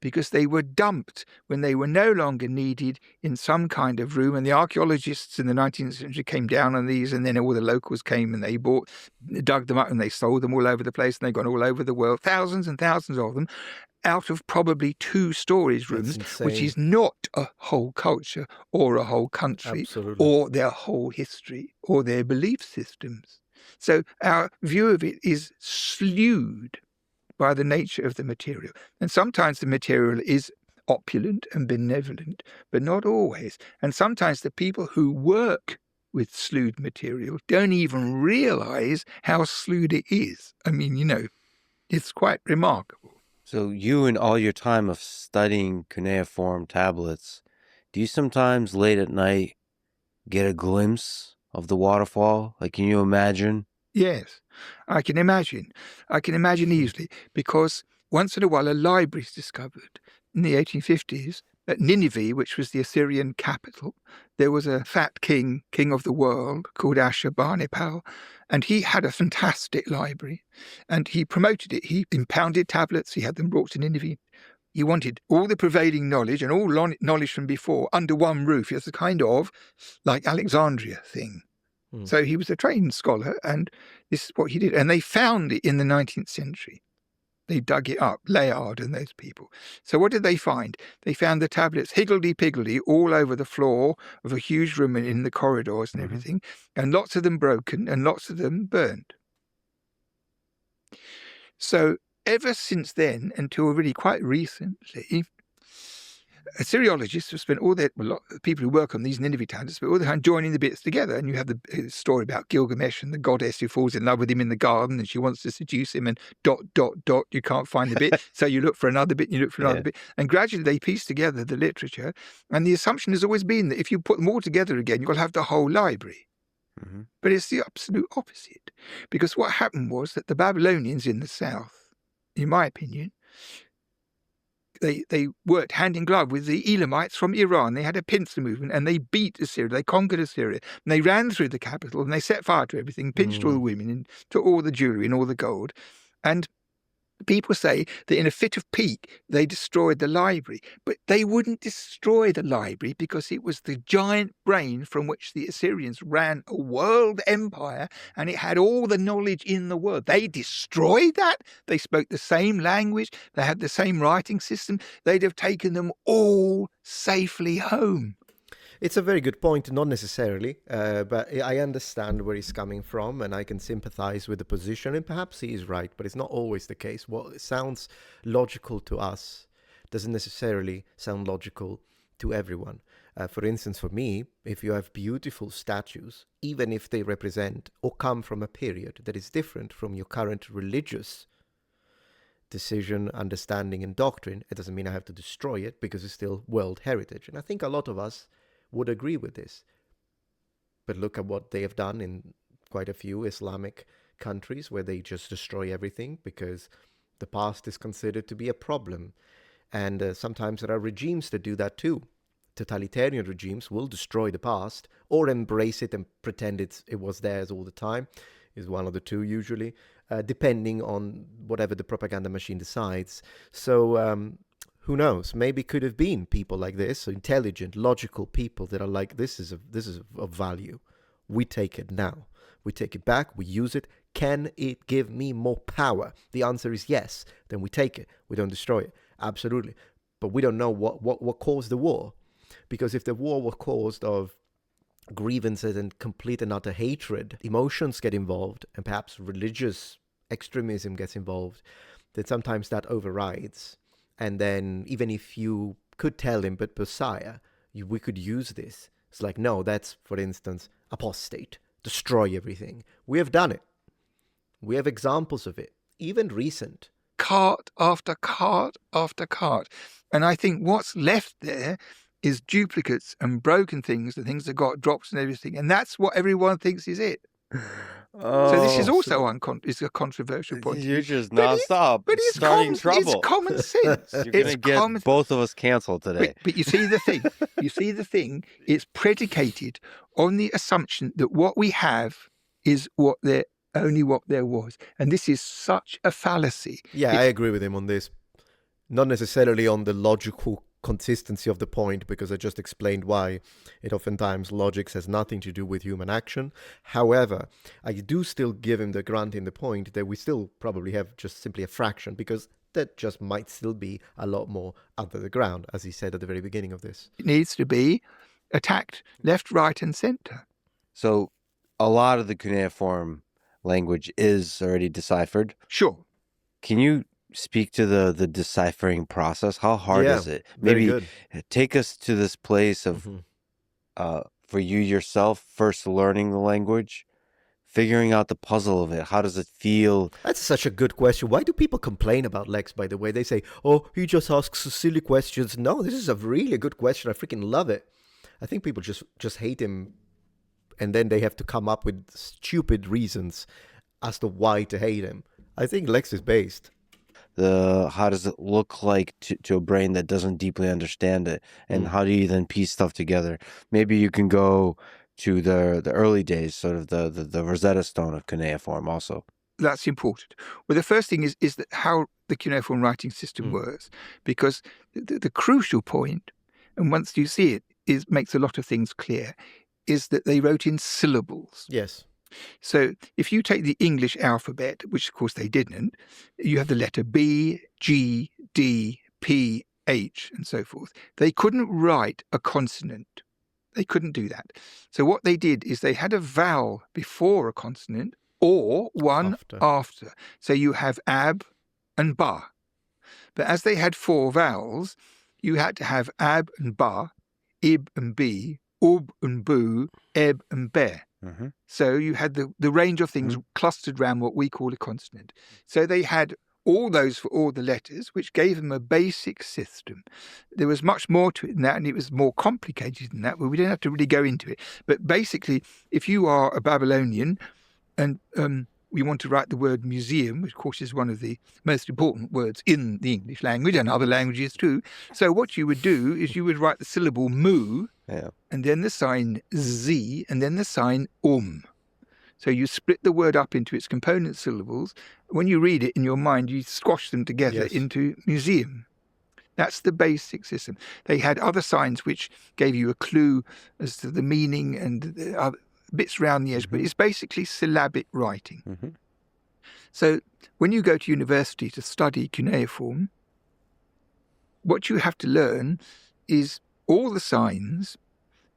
Speaker 3: because they were dumped when they were no longer needed in some kind of room. And the archaeologists in the 19th century came down on these, and then all the locals came and they dug them up and they sold them all over the place, and they've gone all over the world, thousands and thousands of them, out of probably 2 storage rooms, which is not a whole culture or a whole country.
Speaker 1: Absolutely.
Speaker 3: Or their whole history or their belief systems. So our view of it is slewed by the nature of the material. And sometimes the material is opulent and benevolent, but not always. And sometimes the people who work with slewed material don't even realize how slewed it is. I mean, it's quite remarkable.
Speaker 2: So you, in all your time of studying cuneiform tablets, do you sometimes late at night get a glimpse of the waterfall? Like, can you imagine?
Speaker 3: Yes, I can imagine. I can imagine easily, because once in a while a library is discovered in the 1850s at Nineveh, which was the Assyrian capital, there was a fat king of the world, called Ashurbanipal, and he had a fantastic library, and he promoted it. He impounded tablets. He had them brought to Nineveh. He wanted all the prevailing knowledge and all knowledge from before under one roof. It's a kind of like Alexandria thing. So he was a trained scholar, and this is what he did. And they found it in the 19th century. They dug it up, Layard and those people. So what did they find? They found the tablets higgledy-piggledy all over the floor of a huge room and in the corridors and everything, and lots of them broken and lots of them burned. So ever since then, until really quite recently, Assyriologists have spent all their, people who work on these Nineveh towns, spent all the time joining the bits together. And you have the story about Gilgamesh and the goddess who falls in love with him in the garden and she wants to seduce him and ... you can't find the bit. So you look for another bit and you look for another bit. And gradually they piece together the literature. And the assumption has always been that if you put them all together again, you'll have the whole library. But it's the absolute opposite. Because what happened was that the Babylonians in the south, in my opinion, they worked hand in glove with the Elamites from Iran. They had a pincer movement and they beat Assyria. They conquered Assyria. And they ran through the capital and they set fire to everything, pinched all the women and took all the jewelry and all the gold. And people say that in a fit of pique, they destroyed the library. But they wouldn't destroy the library because it was the giant brain from which the Assyrians ran a world empire, and it had all the knowledge in the world. They destroyed that. They spoke the same language. They had the same writing system. They'd have taken them all safely home.
Speaker 1: It's a very good point, not necessarily, but I understand where he's coming from and I can sympathize with the position, and perhaps he is right, but it's not always the case. What sounds logical to us doesn't necessarily sound logical to everyone. For instance, for me, if you have beautiful statues, even if they represent or come from a period that is different from your current religious decision, understanding, and doctrine, it doesn't mean I have to destroy it because it's still world heritage. And I think a lot of us would agree with this. But look at what they have done in quite a few Islamic countries where they just destroy everything because the past is considered to be a problem. And sometimes there are regimes that do that too. Totalitarian regimes will destroy the past or embrace it and pretend it was theirs all the time. Is one of the two usually, depending on whatever the propaganda machine decides. So who knows? Maybe it could have been people like this, intelligent, logical people that are like, this is of value. We take it now. We take it back. We use it. Can it give me more power? The answer is yes. Then we take it. We don't destroy it. Absolutely. But we don't know what caused the war. Because if the war was caused of grievances and complete and utter hatred, emotions get involved, and perhaps religious extremism gets involved, then sometimes that overrides. And then even if you could tell him, but Messiah, we could use this. It's like, no, that's, for instance, apostate, destroy everything. We have done it. We have examples of it, even recent.
Speaker 3: Cart after cart after cart. And I think what's left there is duplicates and broken things, the things that got drops and everything. And that's what everyone thinks is it. So this is also is a controversial point.
Speaker 2: You're just nonstop.
Speaker 3: But it's
Speaker 2: starting trouble.
Speaker 3: It's common sense.
Speaker 2: You're going to get both of us canceled today.
Speaker 3: But you see the thing. It's predicated on the assumption that what we have is only what there was. And this is such a fallacy.
Speaker 1: Yeah, I agree with him on this. Not necessarily on the logical consistency of the point, because I just explained why it oftentimes logic has nothing to do with human action. However, I do still give him the grant in the point that we still probably have just simply a fraction, because that just might still be a lot more under the ground, as he said at the very beginning of this.
Speaker 3: It needs to be attacked left, right, and center.
Speaker 2: So a lot of the cuneiform language is already deciphered.
Speaker 3: Sure.
Speaker 2: Can you speak to the deciphering process? How hard is it? Maybe take us to this place of for you yourself first learning the language, figuring out the puzzle of it. How does it feel?
Speaker 1: That's such a good question. Why do people complain about Lex, by the way? They say, oh, he just asks silly questions. No, this is a really good question. I freaking love it. I think people just hate him, and then they have to come up with stupid reasons as to why to hate him. I think Lex is based.
Speaker 2: how does it look like to a brain that doesn't deeply understand it, and how do you then piece stuff together? Maybe you can go to the early days, sort of the Rosetta Stone of cuneiform also.
Speaker 3: That's important. Well, the first thing is that how the cuneiform writing system works, because the crucial point, and once you see it, makes a lot of things clear, is that they wrote in syllables.
Speaker 1: Yes.
Speaker 3: So if you take the English alphabet, which of course they didn't, you have the letter B, G, D, P, H, and so forth. They couldn't write a consonant. They couldn't do that. So what they did is they had a vowel before a consonant or one after. So you have ab and ba. But as they had 4 vowels, you had to have ab and ba, ib and b, ub and bu, eb and be. So you had the range of things clustered around what we call a consonant. So they had all those for all the letters, which gave them a basic system. There was much more to it than that, and it was more complicated than that, but we don't have to really go into it. But basically, if you are a Babylonian and we want to write the word museum, which of course is one of the most important words in the English language and other languages too. So what you would do is you would write the syllable mu, and then the sign z, and then the sign So you split the word up into its component syllables. When you read it in your mind, you squash them together into museum. That's the basic system. They had other signs which gave you a clue as to the meaning and the other bits around the edge, but it's basically syllabic writing. So when you go to university to study cuneiform, what you have to learn is all the signs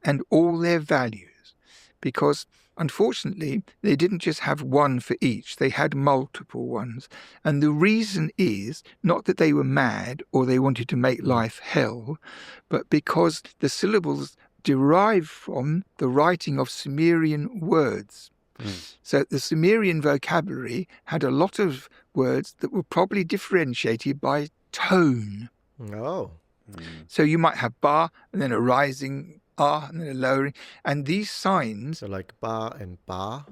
Speaker 3: and all their values, because unfortunately they didn't just have one for each, they had multiple ones. And the reason is not that they were mad or they wanted to make life hell, but because the syllables derive from the writing of Sumerian words. So the Sumerian vocabulary had a lot of words that were probably differentiated by tone. So you might have ba, and then a rising ah, and then a lowering. And these signs,
Speaker 1: so like ba and ba,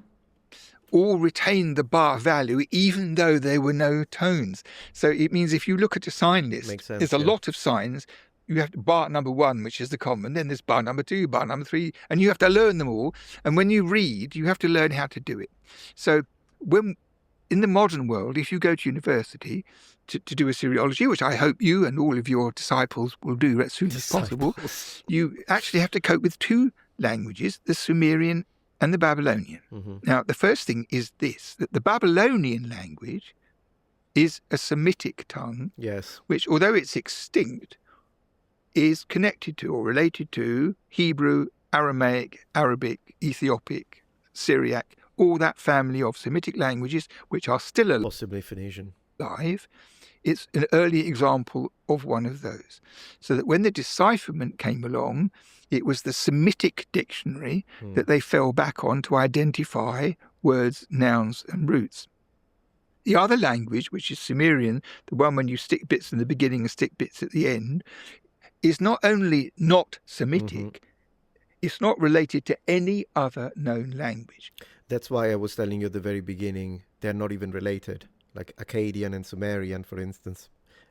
Speaker 3: all retain the ba value, even though there were no tones. So it means if you look at a sign list, there's a lot of signs. You have bar number 1, which is the common, then there's bar number 2, bar number 3, and you have to learn them all. And when you read, you have to learn how to do it. So when in the modern world, if you go to university to do Assyriology, which I hope you and all of your disciples will do as soon as possible, you actually have to cope with 2 languages, the Sumerian and the Babylonian. Now, the first thing is this, that the Babylonian language is a Semitic tongue, which, although it's extinct, is connected to or related to Hebrew, Aramaic, Arabic, Ethiopic, Syriac, all that family of Semitic languages which are still alive.
Speaker 1: Possibly Phoenician.
Speaker 3: It's an early example of one of those. So that when the decipherment came along, it was the Semitic dictionary that they fell back on to identify words, nouns, and roots. The other language, which is Sumerian, the one when you stick bits in the beginning and stick bits at the end, is not only not Semitic, it's not related to any other known language.
Speaker 1: That's why I was telling you at the very beginning, they're not even related, like Akkadian and Sumerian, for instance,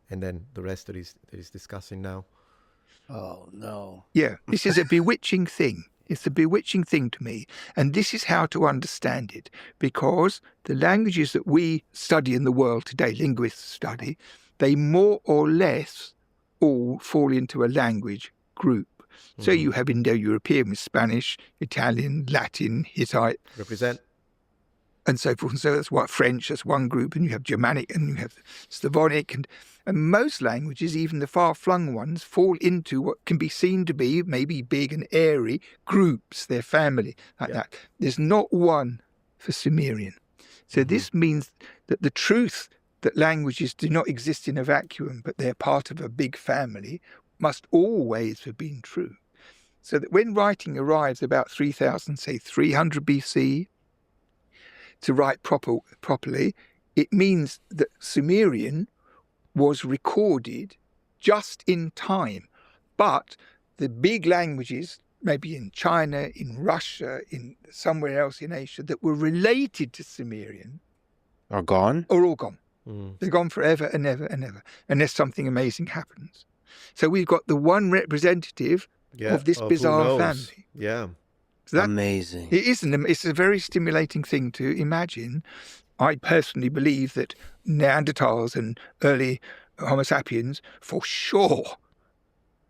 Speaker 1: and then the rest that he's discussing now.
Speaker 2: Oh, no.
Speaker 3: Yeah, this is a bewitching thing. It's a bewitching thing to me. And this is how to understand it, because the languages that we study in the world today, linguists study, they more or less all fall into a language group. So you have Indo-European with Spanish, Italian, Latin, Hittite.
Speaker 1: Represent.
Speaker 3: And so forth. And so that's what French, that's one group. And you have Germanic and you have Slavonic. And most languages, even the far-flung ones, fall into what can be seen to be maybe big and airy groups, their family, like that. There's not one for Sumerian. So this means that the truth that languages do not exist in a vacuum, but they're part of a big family, must always have been true. So that when writing arrives about 300 BC, to write properly, it means that Sumerian was recorded just in time. But the big languages, maybe in China, in Russia, in somewhere else in Asia, that were related to Sumerian
Speaker 2: are gone?
Speaker 3: Are all gone. They're gone forever and ever and ever, unless something amazing happens. So we've got the one representative of this
Speaker 1: who
Speaker 3: bizarre
Speaker 1: knows?
Speaker 3: family.
Speaker 1: Yeah.
Speaker 3: So
Speaker 2: Amazing.
Speaker 3: it's a very stimulating thing to imagine. I personally believe that Neanderthals and early Homo sapiens, for sure,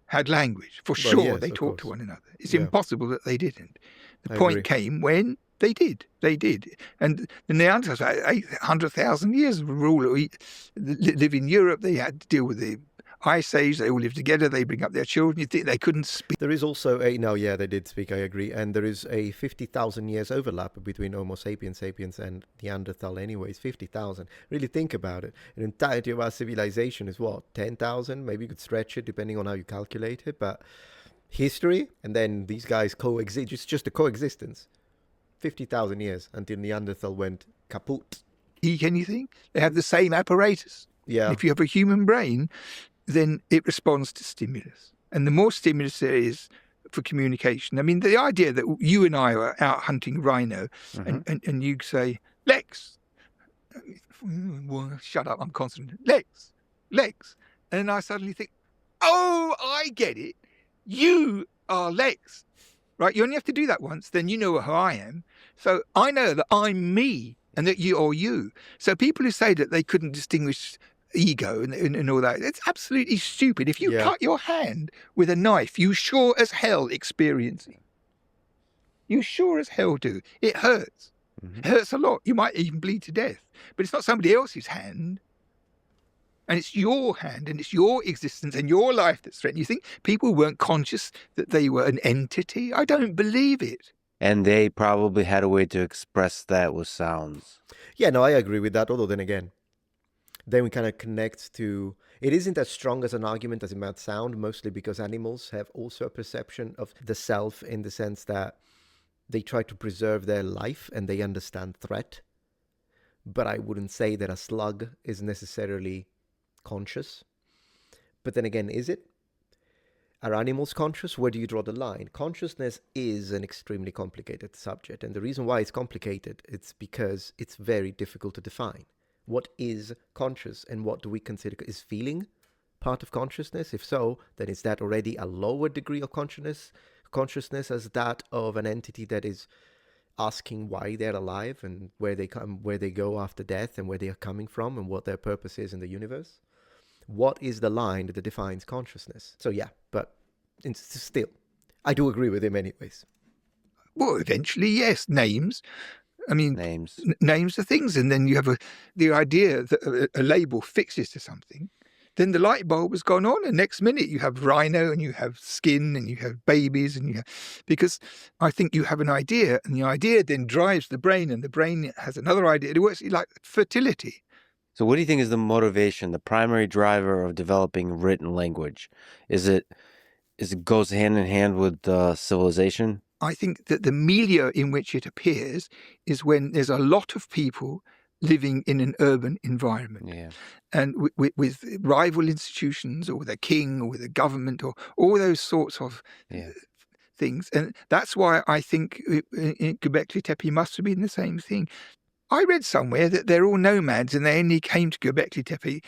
Speaker 3: had language. For sure,
Speaker 1: yes,
Speaker 3: they
Speaker 1: of
Speaker 3: talked to
Speaker 1: course.
Speaker 3: one another. It's
Speaker 1: Yeah.
Speaker 3: impossible that they didn't. The
Speaker 1: I
Speaker 3: point
Speaker 1: agree.
Speaker 3: came when they did. They did. And the Neanderthals, 800,000 years of live in Europe. They had to deal with the Ice Age. They all live together. They bring up their children. You think they couldn't speak?
Speaker 1: There is also they did speak, I agree. And there is a 50,000 years overlap between Homo sapiens and Neanderthal anyways. 50,000. Really think about it. The entirety of our civilization is what? 10,000? Maybe you could stretch it depending on how you calculate it. But history, and then these guys coexist. It's just a coexistence. 50,000 years until Neanderthal went kaput.
Speaker 3: Speak anything. They have the same apparatus.
Speaker 1: Yeah.
Speaker 3: And if you have a human brain, then it responds to stimulus. And the more stimulus there is for communication, I mean, the idea that you and I are out hunting rhino and you say, Lex, shut up, I'm concentrating, Lex. And then I suddenly think, oh, I get it. You are Lex, right? You only have to do that once, then you know who I am. So I know that I'm me and that you are you. So people who say that they couldn't distinguish ego and all that, it's absolutely stupid. If you cut your hand with a knife, you sure as hell experience it. You sure as hell do. It hurts. It hurts a lot. You might even bleed to death. But it's not somebody else's hand. And it's your hand and it's your existence and your life that's threatened. You think people weren't conscious that they were an entity? I don't believe it.
Speaker 2: And they probably had a way to express that with sounds.
Speaker 1: Yeah, no, I agree with that. Although then again, then we kind of connect to, it isn't as strong as an argument as it might sound, mostly because animals have also a perception of the self in the sense that they try to preserve their life and they understand threat. But I wouldn't say that a slug is necessarily conscious. But then again, is it? Are animals conscious? Where do you draw the line? Consciousness is an extremely complicated subject. And the reason why it's complicated, it's because it's very difficult to define. What is conscious and what do we consider is feeling part of consciousness? If so, then is that already a lower degree of consciousness as that of an entity that is asking why they're alive and where they go after death and where they are coming from and what their purpose is in the universe? What is the line that defines consciousness? So yeah, but still, I do agree with him anyways.
Speaker 3: Well, eventually, yes, names. I mean, names are things, and then you have the idea that a label fixes to something. Then the light bulb has gone on, and next minute you have rhino, and you have skin, and you have babies, and because I think you have an idea, and the idea then drives the brain, and the brain has another idea. It works like fertility.
Speaker 2: So what do you think is the motivation, the primary driver of developing written language? Is it goes hand in hand with civilization?
Speaker 3: I think that the milieu in which it appears is when there's a lot of people living in an urban environment.
Speaker 2: Yeah.
Speaker 3: And with rival institutions or with a king or with a government or all those sorts of things. And that's why I think in Göbekli Tepe must have been the same thing. I read somewhere that they're all nomads and they only came to Göbekli Tepe,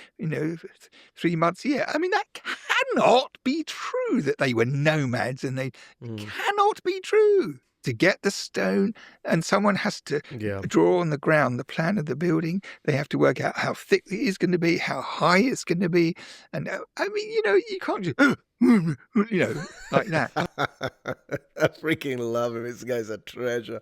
Speaker 3: 3 months a year. I mean, that cannot be true that they were nomads and they cannot be true. To get the stone, and someone has to draw on the ground the plan of the building. They have to work out how thick it is going to be, how high it's going to be. And I mean, you can't just, like that.
Speaker 1: I freaking love him. This guy's a treasure.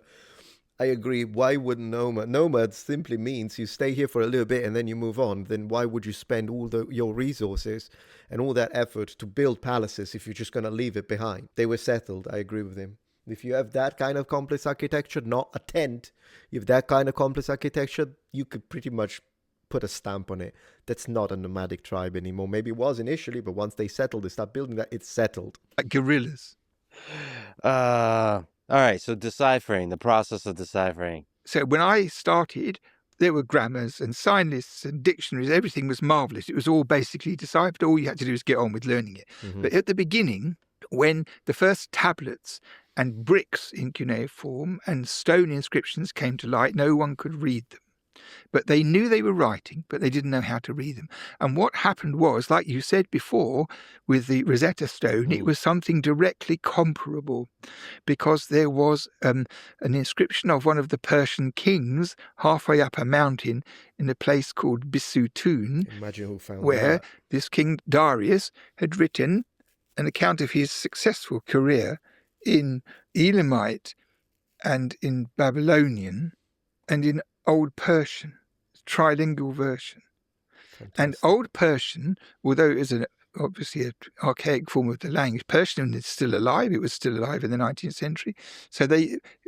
Speaker 1: I agree. Why wouldn't nomad? Nomad simply means you stay here for a little bit and then you move on. Then why would you spend all your resources and all that effort to build palaces if you're just going to leave it behind? They were settled. I agree with him. If you have that kind of complex architecture, not a tent, you have that kind of complex architecture, you could pretty much put a stamp on it. That's not a nomadic tribe anymore. Maybe it was initially, but once they settled, they start building that, it's settled.
Speaker 3: Like gorillas.
Speaker 2: All right, so the process of deciphering.
Speaker 3: So when I started, there were grammars and sign lists and dictionaries. Everything was marvelous. It was all basically deciphered. All you had to do was get on with learning it. Mm-hmm. But at the beginning, when the first tablets and bricks in cuneiform and stone inscriptions came to light, no one could read them. But they knew they were writing, but they didn't know how to read them. And what happened was, like you said before, with the Rosetta Stone, it was something directly comparable, because there was an inscription of one of the Persian kings halfway up a mountain in a place called Bisutun,
Speaker 1: Imagine who found
Speaker 3: where
Speaker 1: that.
Speaker 3: this King Darius had written an account of his successful career in Elamite and in Babylonian and in Old Persian, trilingual version.
Speaker 1: Fantastic.
Speaker 3: And Old Persian, although it is obviously an archaic form of the language, Persian is still alive. It was still alive in the 19th century. So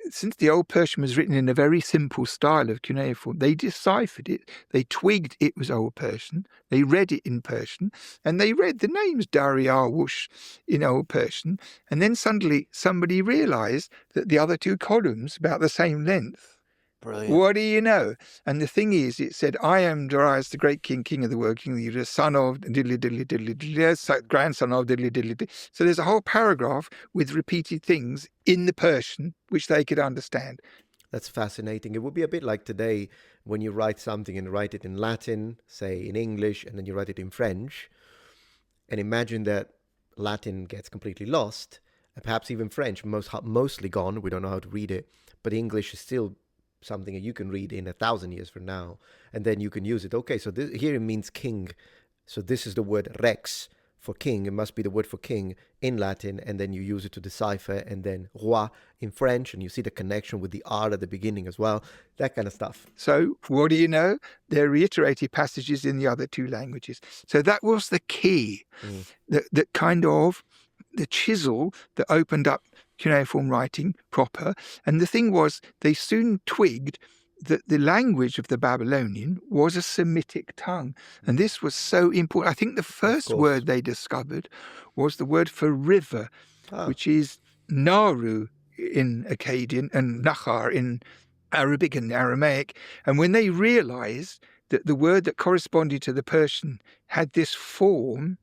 Speaker 3: since the Old Persian was written in a very simple style of cuneiform, they deciphered it. They twigged it was Old Persian. They read it in Persian, and they read the names Dariush in Old Persian. And then suddenly somebody realized that the other two columns, about the same length,
Speaker 2: Brilliant.
Speaker 3: what do you know? And the thing is, it said, I am Darius, the great king of the world, king of the universe, son of diddly diddly diddly diddly, grandson of diddly diddly diddly. So there's a whole paragraph with repeated things in the Persian, which they could understand.
Speaker 1: That's fascinating. It would be a bit like today when you write something and write it in Latin, say in English, and then you write it in French. And imagine that Latin gets completely lost, and perhaps even French, mostly gone. We don't know how to read it, but English is still something that you can read in 1,000 years from now, and then you can use it. Okay, so here it means king. So this is the word rex for king. It must be the word for king in Latin, and then you use it to decipher, and then roi in French, and you see the connection with the R at the beginning as well, that kind of stuff.
Speaker 3: So what do you know? There are reiterated passages in the other two languages. So that was the key, that kind of the chisel that opened up cuneiform writing proper. And the thing was, they soon twigged that the language of the Babylonian was a Semitic tongue. And this was so important. I think the first word they discovered was the word for river, which is Naru in Akkadian and Nahar in Arabic and Aramaic. And when they realized that the word that corresponded to the Persian had this form,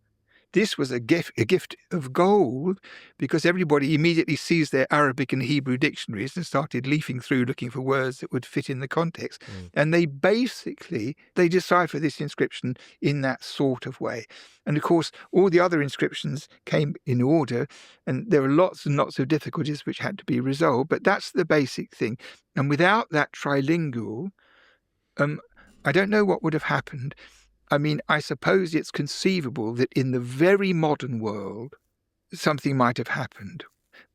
Speaker 3: this was a gift of gold, because everybody immediately seized their Arabic and Hebrew dictionaries and started leafing through looking for words that would fit in the context. And they decipher this inscription in that sort of way. And of course, all the other inscriptions came in order, and there were lots and lots of difficulties which had to be resolved. But that's the basic thing. And without that trilingual, I don't know what would have happened. I mean, I suppose it's conceivable that in the very modern world, something might have happened.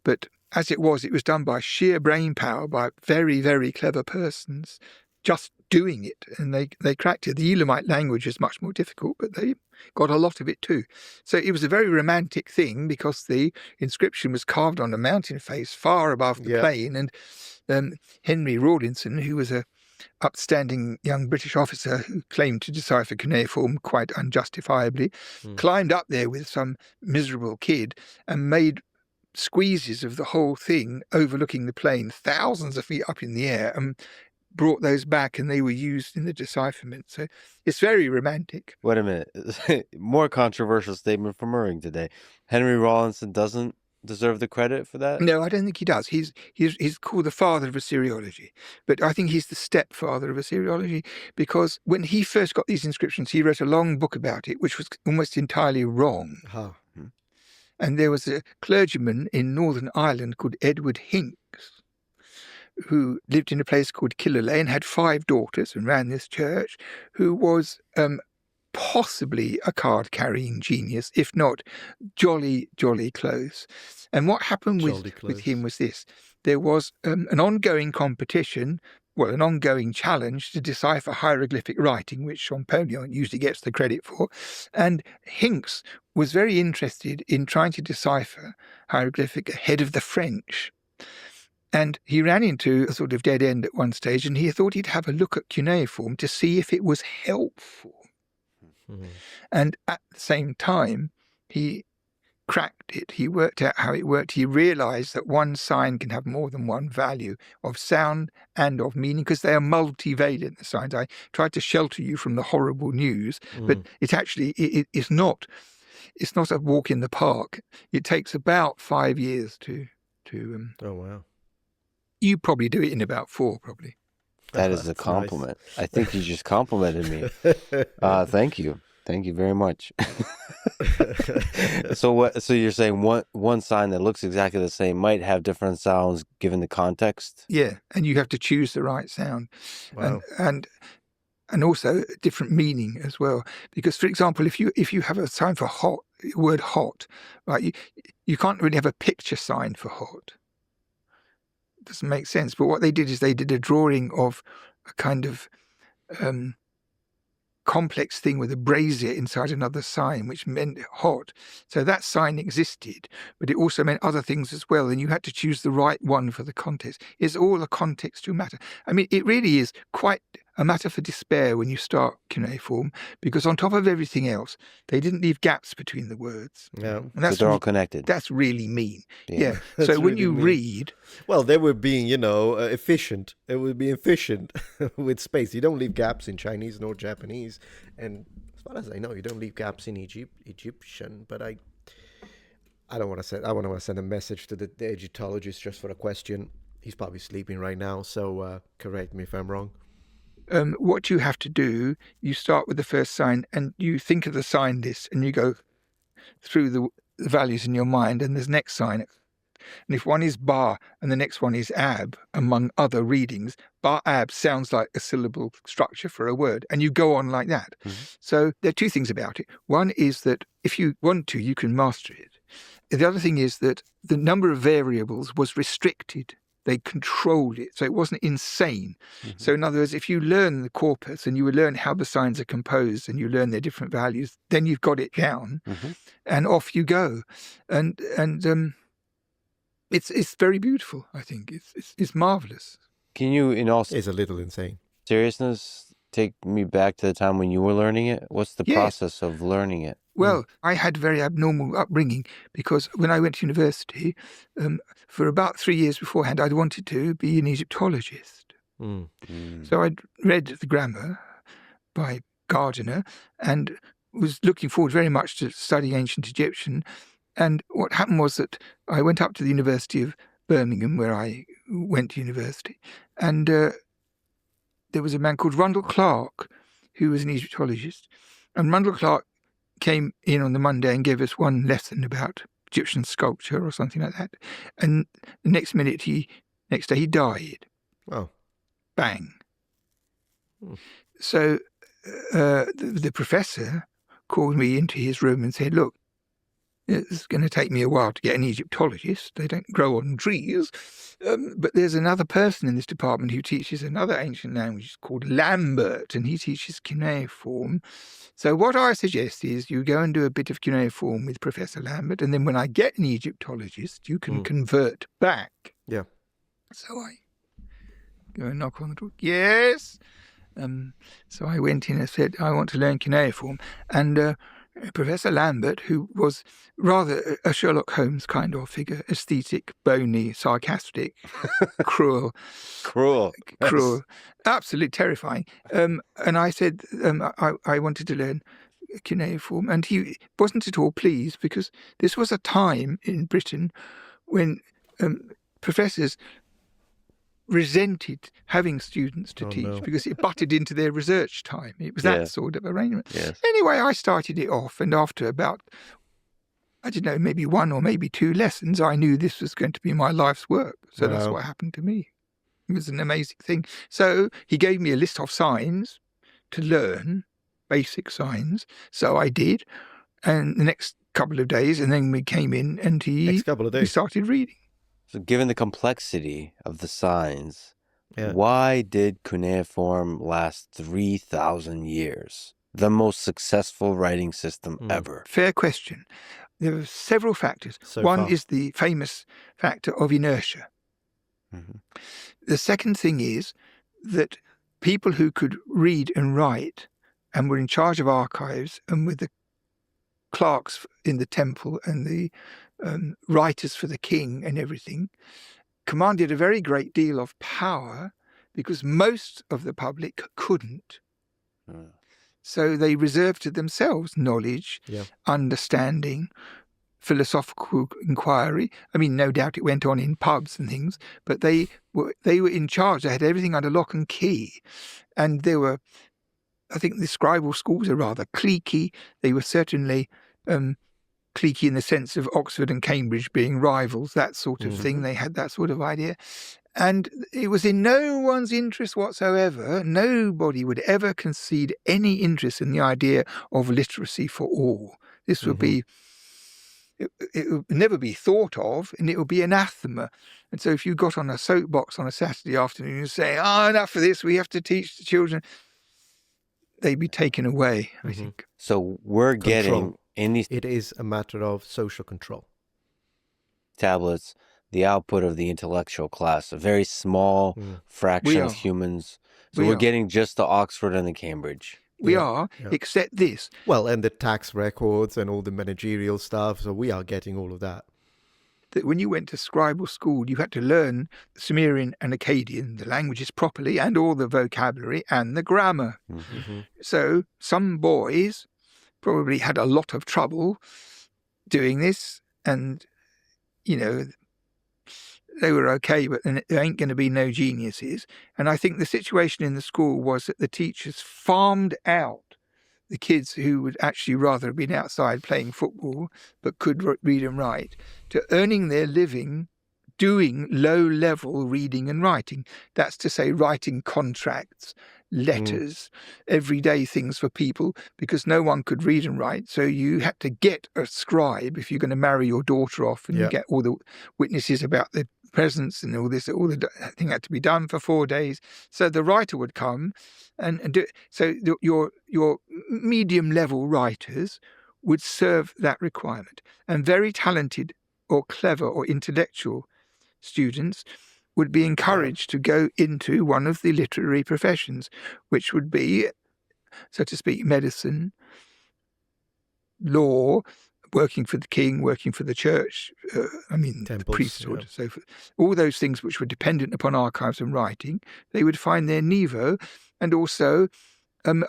Speaker 3: But as it was done by sheer brain power, by very, very clever persons, just doing it. And they cracked it. The Elamite language is much more difficult, but they got a lot of it too. So it was a very romantic thing, because the inscription was carved on a mountain face far above the plain. And Henry Rawlinson, who was a upstanding young British officer who claimed to decipher cuneiform quite unjustifiably, climbed up there with some miserable kid and made squeezes of the whole thing overlooking the plain, thousands of feet up in the air, and brought those back, and they were used in the decipherment. So it's very romantic.
Speaker 2: Wait a minute. More controversial statement from Irving today. Henry Rawlinson doesn't deserve the credit for that?
Speaker 3: No, I don't think he does. He's called the father of Assyriology, but I think he's the stepfather of Assyriology, because when he first got these inscriptions, he wrote a long book about it, which was almost entirely wrong. And there was a clergyman in Northern Ireland called Edward Hincks, who lived in a place called Killaloe and had 5 daughters and ran this church, who was possibly a card-carrying genius, if not jolly close. And what happened with him was this. There was an ongoing competition, an ongoing challenge to decipher hieroglyphic writing, which Champollion usually gets the credit for. And Hincks was very interested in trying to decipher hieroglyphic ahead of the French. And he ran into a sort of dead end at one stage, and he thought he'd have a look at cuneiform to see if it was helpful. And at the same time, he cracked it. He worked out how it worked. He realized that one sign can have more than one value of sound and of meaning, because they are multivalent, the signs. I tried to shelter you from the horrible news, but it's actually, it's not a walk in the park. It takes about 5 years to
Speaker 1: oh, wow.
Speaker 3: You probably do it in about 4, probably.
Speaker 2: That
Speaker 1: Oh,
Speaker 2: is a
Speaker 1: that's nice.
Speaker 2: compliment. I think you just complimented me. Thank you. Thank you very much. So you're saying one sign that looks exactly the same might have different sounds given the context?
Speaker 3: Yeah, and you have to choose the right sound.
Speaker 1: Wow.
Speaker 3: And also different meaning as well. Because, for example, if you have a sign for hot, word hot, right, you can't really have a picture sign for hot. Doesn't make sense. But what they did is they did a drawing of a kind of complex thing with a brazier inside another sign, which meant hot. So that sign existed, but it also meant other things as well. And you had to choose the right one for the context. It's all a contextual matter. I mean, it really is quite a matter for despair when you start cuneiform, because on top of everything else, they didn't leave gaps between the words.
Speaker 1: Yeah.
Speaker 3: And
Speaker 2: So they're all connected.
Speaker 3: that's really mean. Yeah.
Speaker 1: That's
Speaker 3: So when
Speaker 1: really
Speaker 3: you
Speaker 1: mean.
Speaker 3: read,
Speaker 1: Well, they were being, efficient. It would be efficient with space. You don't leave gaps in Chinese nor Japanese, and as far as I know, you don't leave gaps in Egyptian. But I don't want to send. I want to send a message to the Egyptologist just for a question. He's probably sleeping right now, so correct me if I'm wrong.
Speaker 3: what you have to do, you start with the first sign and you think of the sign list and you go through the values in your mind, and there's next sign. And if one is bar and the next one is ab, among other readings, bar ab sounds like a syllable structure for a word, and you go on like that.
Speaker 2: Mm-hmm.
Speaker 3: So there are two things about it. One is that if you want to, you can master it. The other thing is that the number of variables was restricted. They controlled it, so it wasn't insane.
Speaker 2: Mm-hmm.
Speaker 3: So in other words, if you learn the corpus and you learn how the signs are composed and you learn their different values, then you've got it down, and off you go. And it's very beautiful. I think it's marvelous.
Speaker 2: Can you, in all
Speaker 1: It's a little insane.
Speaker 2: seriousness, take me back to the time when you were learning it? What's the
Speaker 3: Yes.
Speaker 2: process of learning it?
Speaker 3: Well, I had a very abnormal upbringing, because when I went to university, for about 3 years beforehand, I'd wanted to be an Egyptologist.
Speaker 1: Mm.
Speaker 3: So I'd read the grammar by Gardiner and was looking forward very much to studying ancient Egyptian. And what happened was that I went up to the University of Birmingham, where I went to university, and there was a man called Rundle Clark, who was an Egyptologist. And Rundle Clark came in on the Monday and gave us one lesson about Egyptian sculpture or something like that. And the next day he died.
Speaker 1: Oh.
Speaker 3: Bang.
Speaker 1: Hmm.
Speaker 3: So the professor called me into his room and said, look, it's going to take me a while to get an Egyptologist. They don't grow on trees. But there's another person in this department who teaches another ancient language called Lambert, and he teaches cuneiform. So what I suggest is you go and do a bit of cuneiform with Professor Lambert, and then when I get an Egyptologist, you can convert back.
Speaker 1: Yeah.
Speaker 3: So I go and knock on the door. Yes. So I went in and said, I want to learn cuneiform. And Professor Lambert, who was rather a Sherlock Holmes kind of figure, aesthetic, bony, sarcastic, cruel, absolutely terrifying. And I said I wanted to learn cuneiform, and he wasn't at all pleased, because this was a time in Britain when professors resented having students to teach because it butted into their research time. It was that sort of arrangement.
Speaker 2: Yes.
Speaker 3: Anyway, I started it off, and after about, I don't know, maybe 1 or maybe 2 lessons, I knew this was going to be my life's work. So that's what happened to me. It was an amazing thing. So he gave me a list of signs to learn, basic signs. So I did. And the next couple of days, and then we came in and we started reading.
Speaker 2: So given the complexity of the signs, why did cuneiform last 3,000 years? The most successful writing system ever.
Speaker 3: Fair question. There are several factors. One is the famous factor of inertia. Mm-hmm. The second thing is that people who could read and write and were in charge of archives, and with the clerks in the temple and the writers for the king and everything, commanded a very great deal of power, because most of the public couldn't. So they reserved to themselves knowledge, understanding, philosophical inquiry. I mean, no doubt it went on in pubs and things, but they were in charge. They had everything under lock and key. And there were, I think the scribal schools are rather cliquey. They were certainly cliquey in the sense of Oxford and Cambridge being rivals, that sort of thing. They had that sort of idea. And it was in no one's interest whatsoever. Nobody would ever concede any interest in the idea of literacy for all. This would be, it would never be thought of, and it would be anathema. And so if you got on a soapbox on a Saturday afternoon and say, enough of this, we have to teach the children, they'd be taken away, I think.
Speaker 2: So we're getting in these
Speaker 1: It is a matter of social control.
Speaker 2: tablets the output of the intellectual class, a very small fraction of humans. So we're getting just the Oxford and the Cambridge.
Speaker 3: We are, except this.
Speaker 1: Well, and the tax records and all the managerial stuff, so we are getting all of that.
Speaker 3: That when you went to scribal school, you had to learn Sumerian and Akkadian, the languages properly, and all the vocabulary and the grammar. So some boys probably had a lot of trouble doing this, and, you know, they were okay, but there ain't going to be no geniuses. And I think the situation in the school was that the teachers farmed out the kids who would actually rather have been outside playing football but could read and write to earning their living doing low-level reading and writing. That's to say, writing contracts, letters, everyday things for people, because no one could read and write. So you had to get a scribe if you're going to marry your daughter off, and you get all the witnesses about the presents and all this. All the thing had to be done for 4 days. So the writer would come and do it. So your medium-level writers would serve that requirement, and very talented or clever or intellectual students would be encouraged to go into one of the literary professions, which would be, so to speak, medicine, law, working for the king, working for the church, Temples, the priesthood, so forth. All those things which were dependent upon archives and writing, they would find their niveau, and also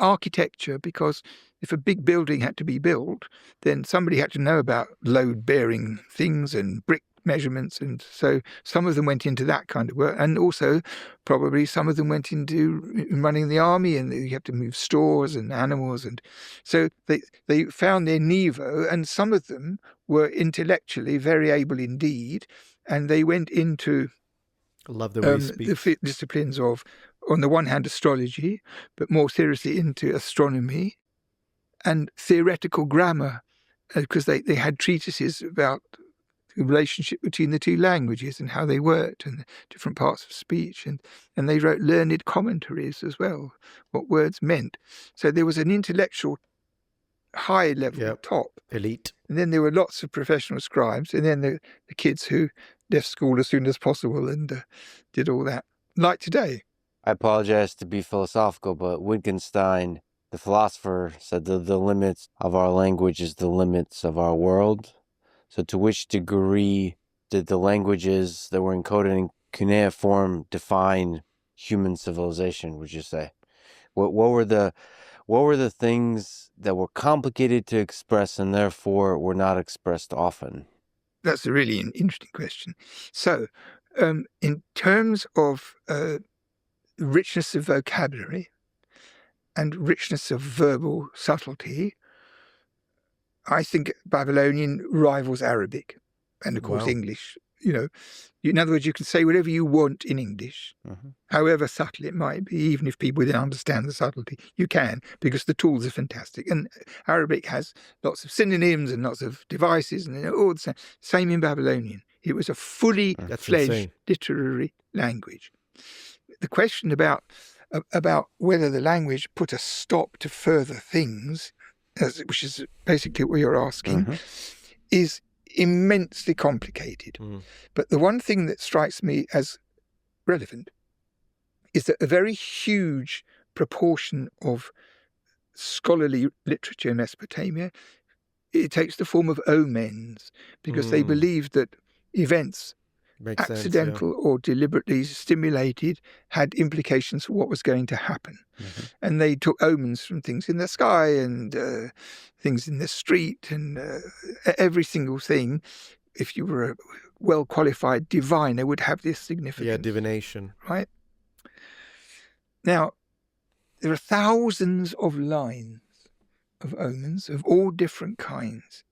Speaker 3: architecture, because if a big building had to be built, then somebody had to know about load-bearing things and brick measurements, and so some of them went into that kind of work, and also probably some of them went into running the army, and you have to move stores and animals, and so they found their niveau, and some of them were intellectually very able indeed, and they went into the disciplines of, on the one hand, astrology, but more seriously into astronomy and theoretical grammar, because they had treatises about the relationship between the two languages and how they worked and the different parts of speech. And they wrote learned commentaries as well, what words meant. So there was an intellectual high level top.
Speaker 1: Elite.
Speaker 3: And then there were lots of professional scribes, and then the kids who left school as soon as possible and did all that, like today.
Speaker 2: I apologize to be philosophical, but Wittgenstein, the philosopher, said that the limits of our language is the limits of our world. So to which degree did the languages that were encoded in cuneiform define human civilization, would you say? What were the things that were complicated to express and therefore were not expressed often?
Speaker 3: That's a really interesting question. So in terms of richness of vocabulary and richness of verbal subtlety, I think Babylonian rivals Arabic, and of course English. In other words, you can say whatever you want in English, however subtle it might be, even if people didn't understand the subtlety. You can, because the tools are fantastic. And Arabic has lots of synonyms and lots of devices, and all the same. Same in Babylonian. It was a fully fledged literary language. The question about whether the language put a stop to further things, which is basically what you're asking, is immensely complicated. But the one thing that strikes me as relevant is that a very huge proportion of scholarly literature in Mesopotamia, it takes the form of omens, because they believed that events
Speaker 1: Makes sense, yeah.
Speaker 3: accidental or deliberately stimulated, had implications for what was going to happen.
Speaker 2: Mhm.
Speaker 3: And they took omens from things in the sky and things in the street and every single thing. If you were a well-qualified diviner, would have this significance.
Speaker 1: Yeah, divination.
Speaker 3: Right? Now, there are thousands of lines of omens of all different kinds.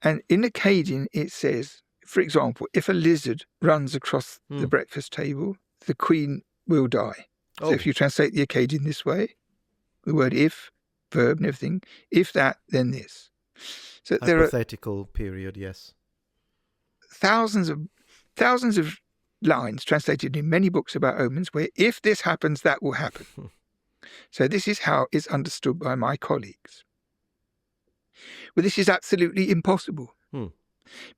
Speaker 3: And in Akkadian, it says, for example, if a lizard runs across the breakfast table, the queen will die.
Speaker 1: Oh.
Speaker 3: So if you translate the Akkadian this way, the word if, verb and everything, if that, then this. So there are
Speaker 1: Hypothetical period, yes.
Speaker 3: thousands of lines translated in many books about omens where if this happens, that will happen. So this is how it's understood by my colleagues. Well, this is absolutely impossible.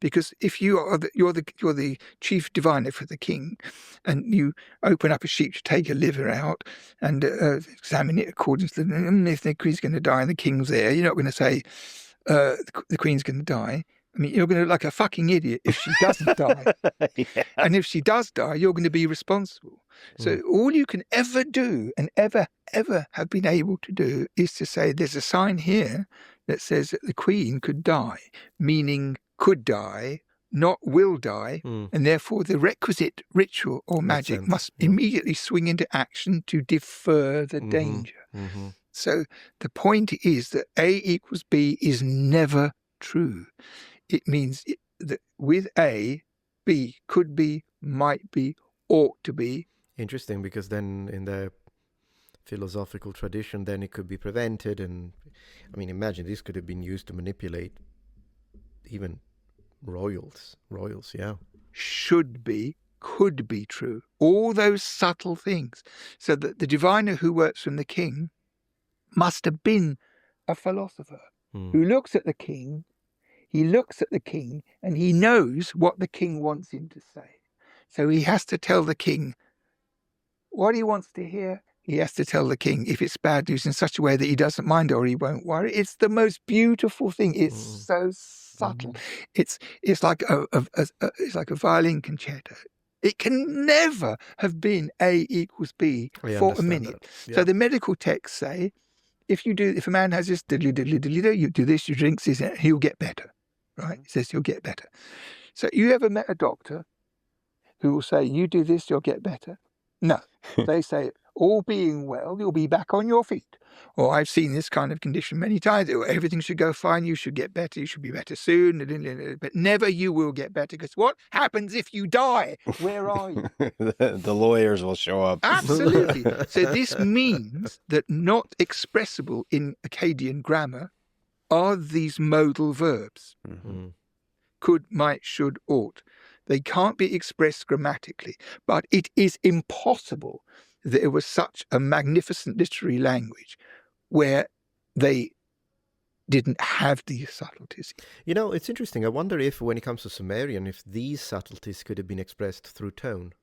Speaker 3: Because if you're the chief diviner for the king, and you open up a sheep to take a liver out and examine it according to if the queen's going to die and the king's there, you're not going to say the queen's going to die. I mean, you're going to look like a fucking idiot if she doesn't die.
Speaker 2: Yeah.
Speaker 3: And if she does die, you're going to be responsible. So all you can ever do and ever have been able to do is to say there's a sign here that says that the queen could die, meaning could die, not will die, and therefore the requisite ritual or magic must immediately swing into action to defer the danger. So the point is that A equals B is never true. It means that with A, B could be, might be, ought to be.
Speaker 1: Interesting, because then in the philosophical tradition, then it could be prevented. And I mean, imagine this could have been used to manipulate even royals, yeah.
Speaker 3: Should be, could be true. All those subtle things. So that the diviner who works from the king must have been a philosopher who looks at the king. He looks at the king and he knows what the king wants him to say. So he has to tell the king what he wants to hear. He has to tell the king if it's bad news in such a way that he doesn't mind or he won't worry. It's the most beautiful thing. It's so subtle. It's like it's like a violin concerto. It can never have been A equals B for a minute.
Speaker 1: Yeah.
Speaker 3: So the medical texts say, if a man has this diddly diddly diddly, you do this, you drink this, he'll get better. Right? He says he'll get better. So you ever met a doctor who will say, you do this, you'll get better? No. They say, all being well, you'll be back on your feet. Or I've seen this kind of condition many times. Everything should go fine. You should get better. You should be better soon. But never you will get better. Because what happens if you die? Where are you?
Speaker 2: The lawyers will show up.
Speaker 3: Absolutely. So this means that not expressible in Akkadian grammar are these modal verbs. Could, might, should, ought. They can't be expressed grammatically, but it is impossible that there was such a magnificent literary language where they didn't have these subtleties.
Speaker 1: You know, it's interesting. I wonder if, when it comes to Sumerian, if these subtleties could have been expressed through tone.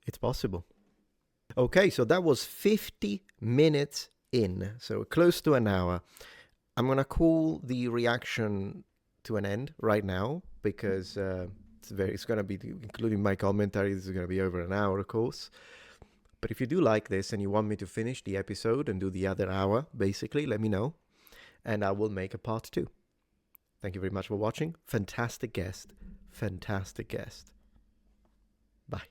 Speaker 1: It's possible. Okay, so that was 50 minutes in, so close to an hour. I'm going to call the reaction to an end right now, because it's going to be, including my commentary, this is going to be over an hour, of course. But if you do like this and you want me to finish the episode and do the other hour, basically, let me know, and I will make a part 2. Thank you very much for watching. Fantastic guest. Bye.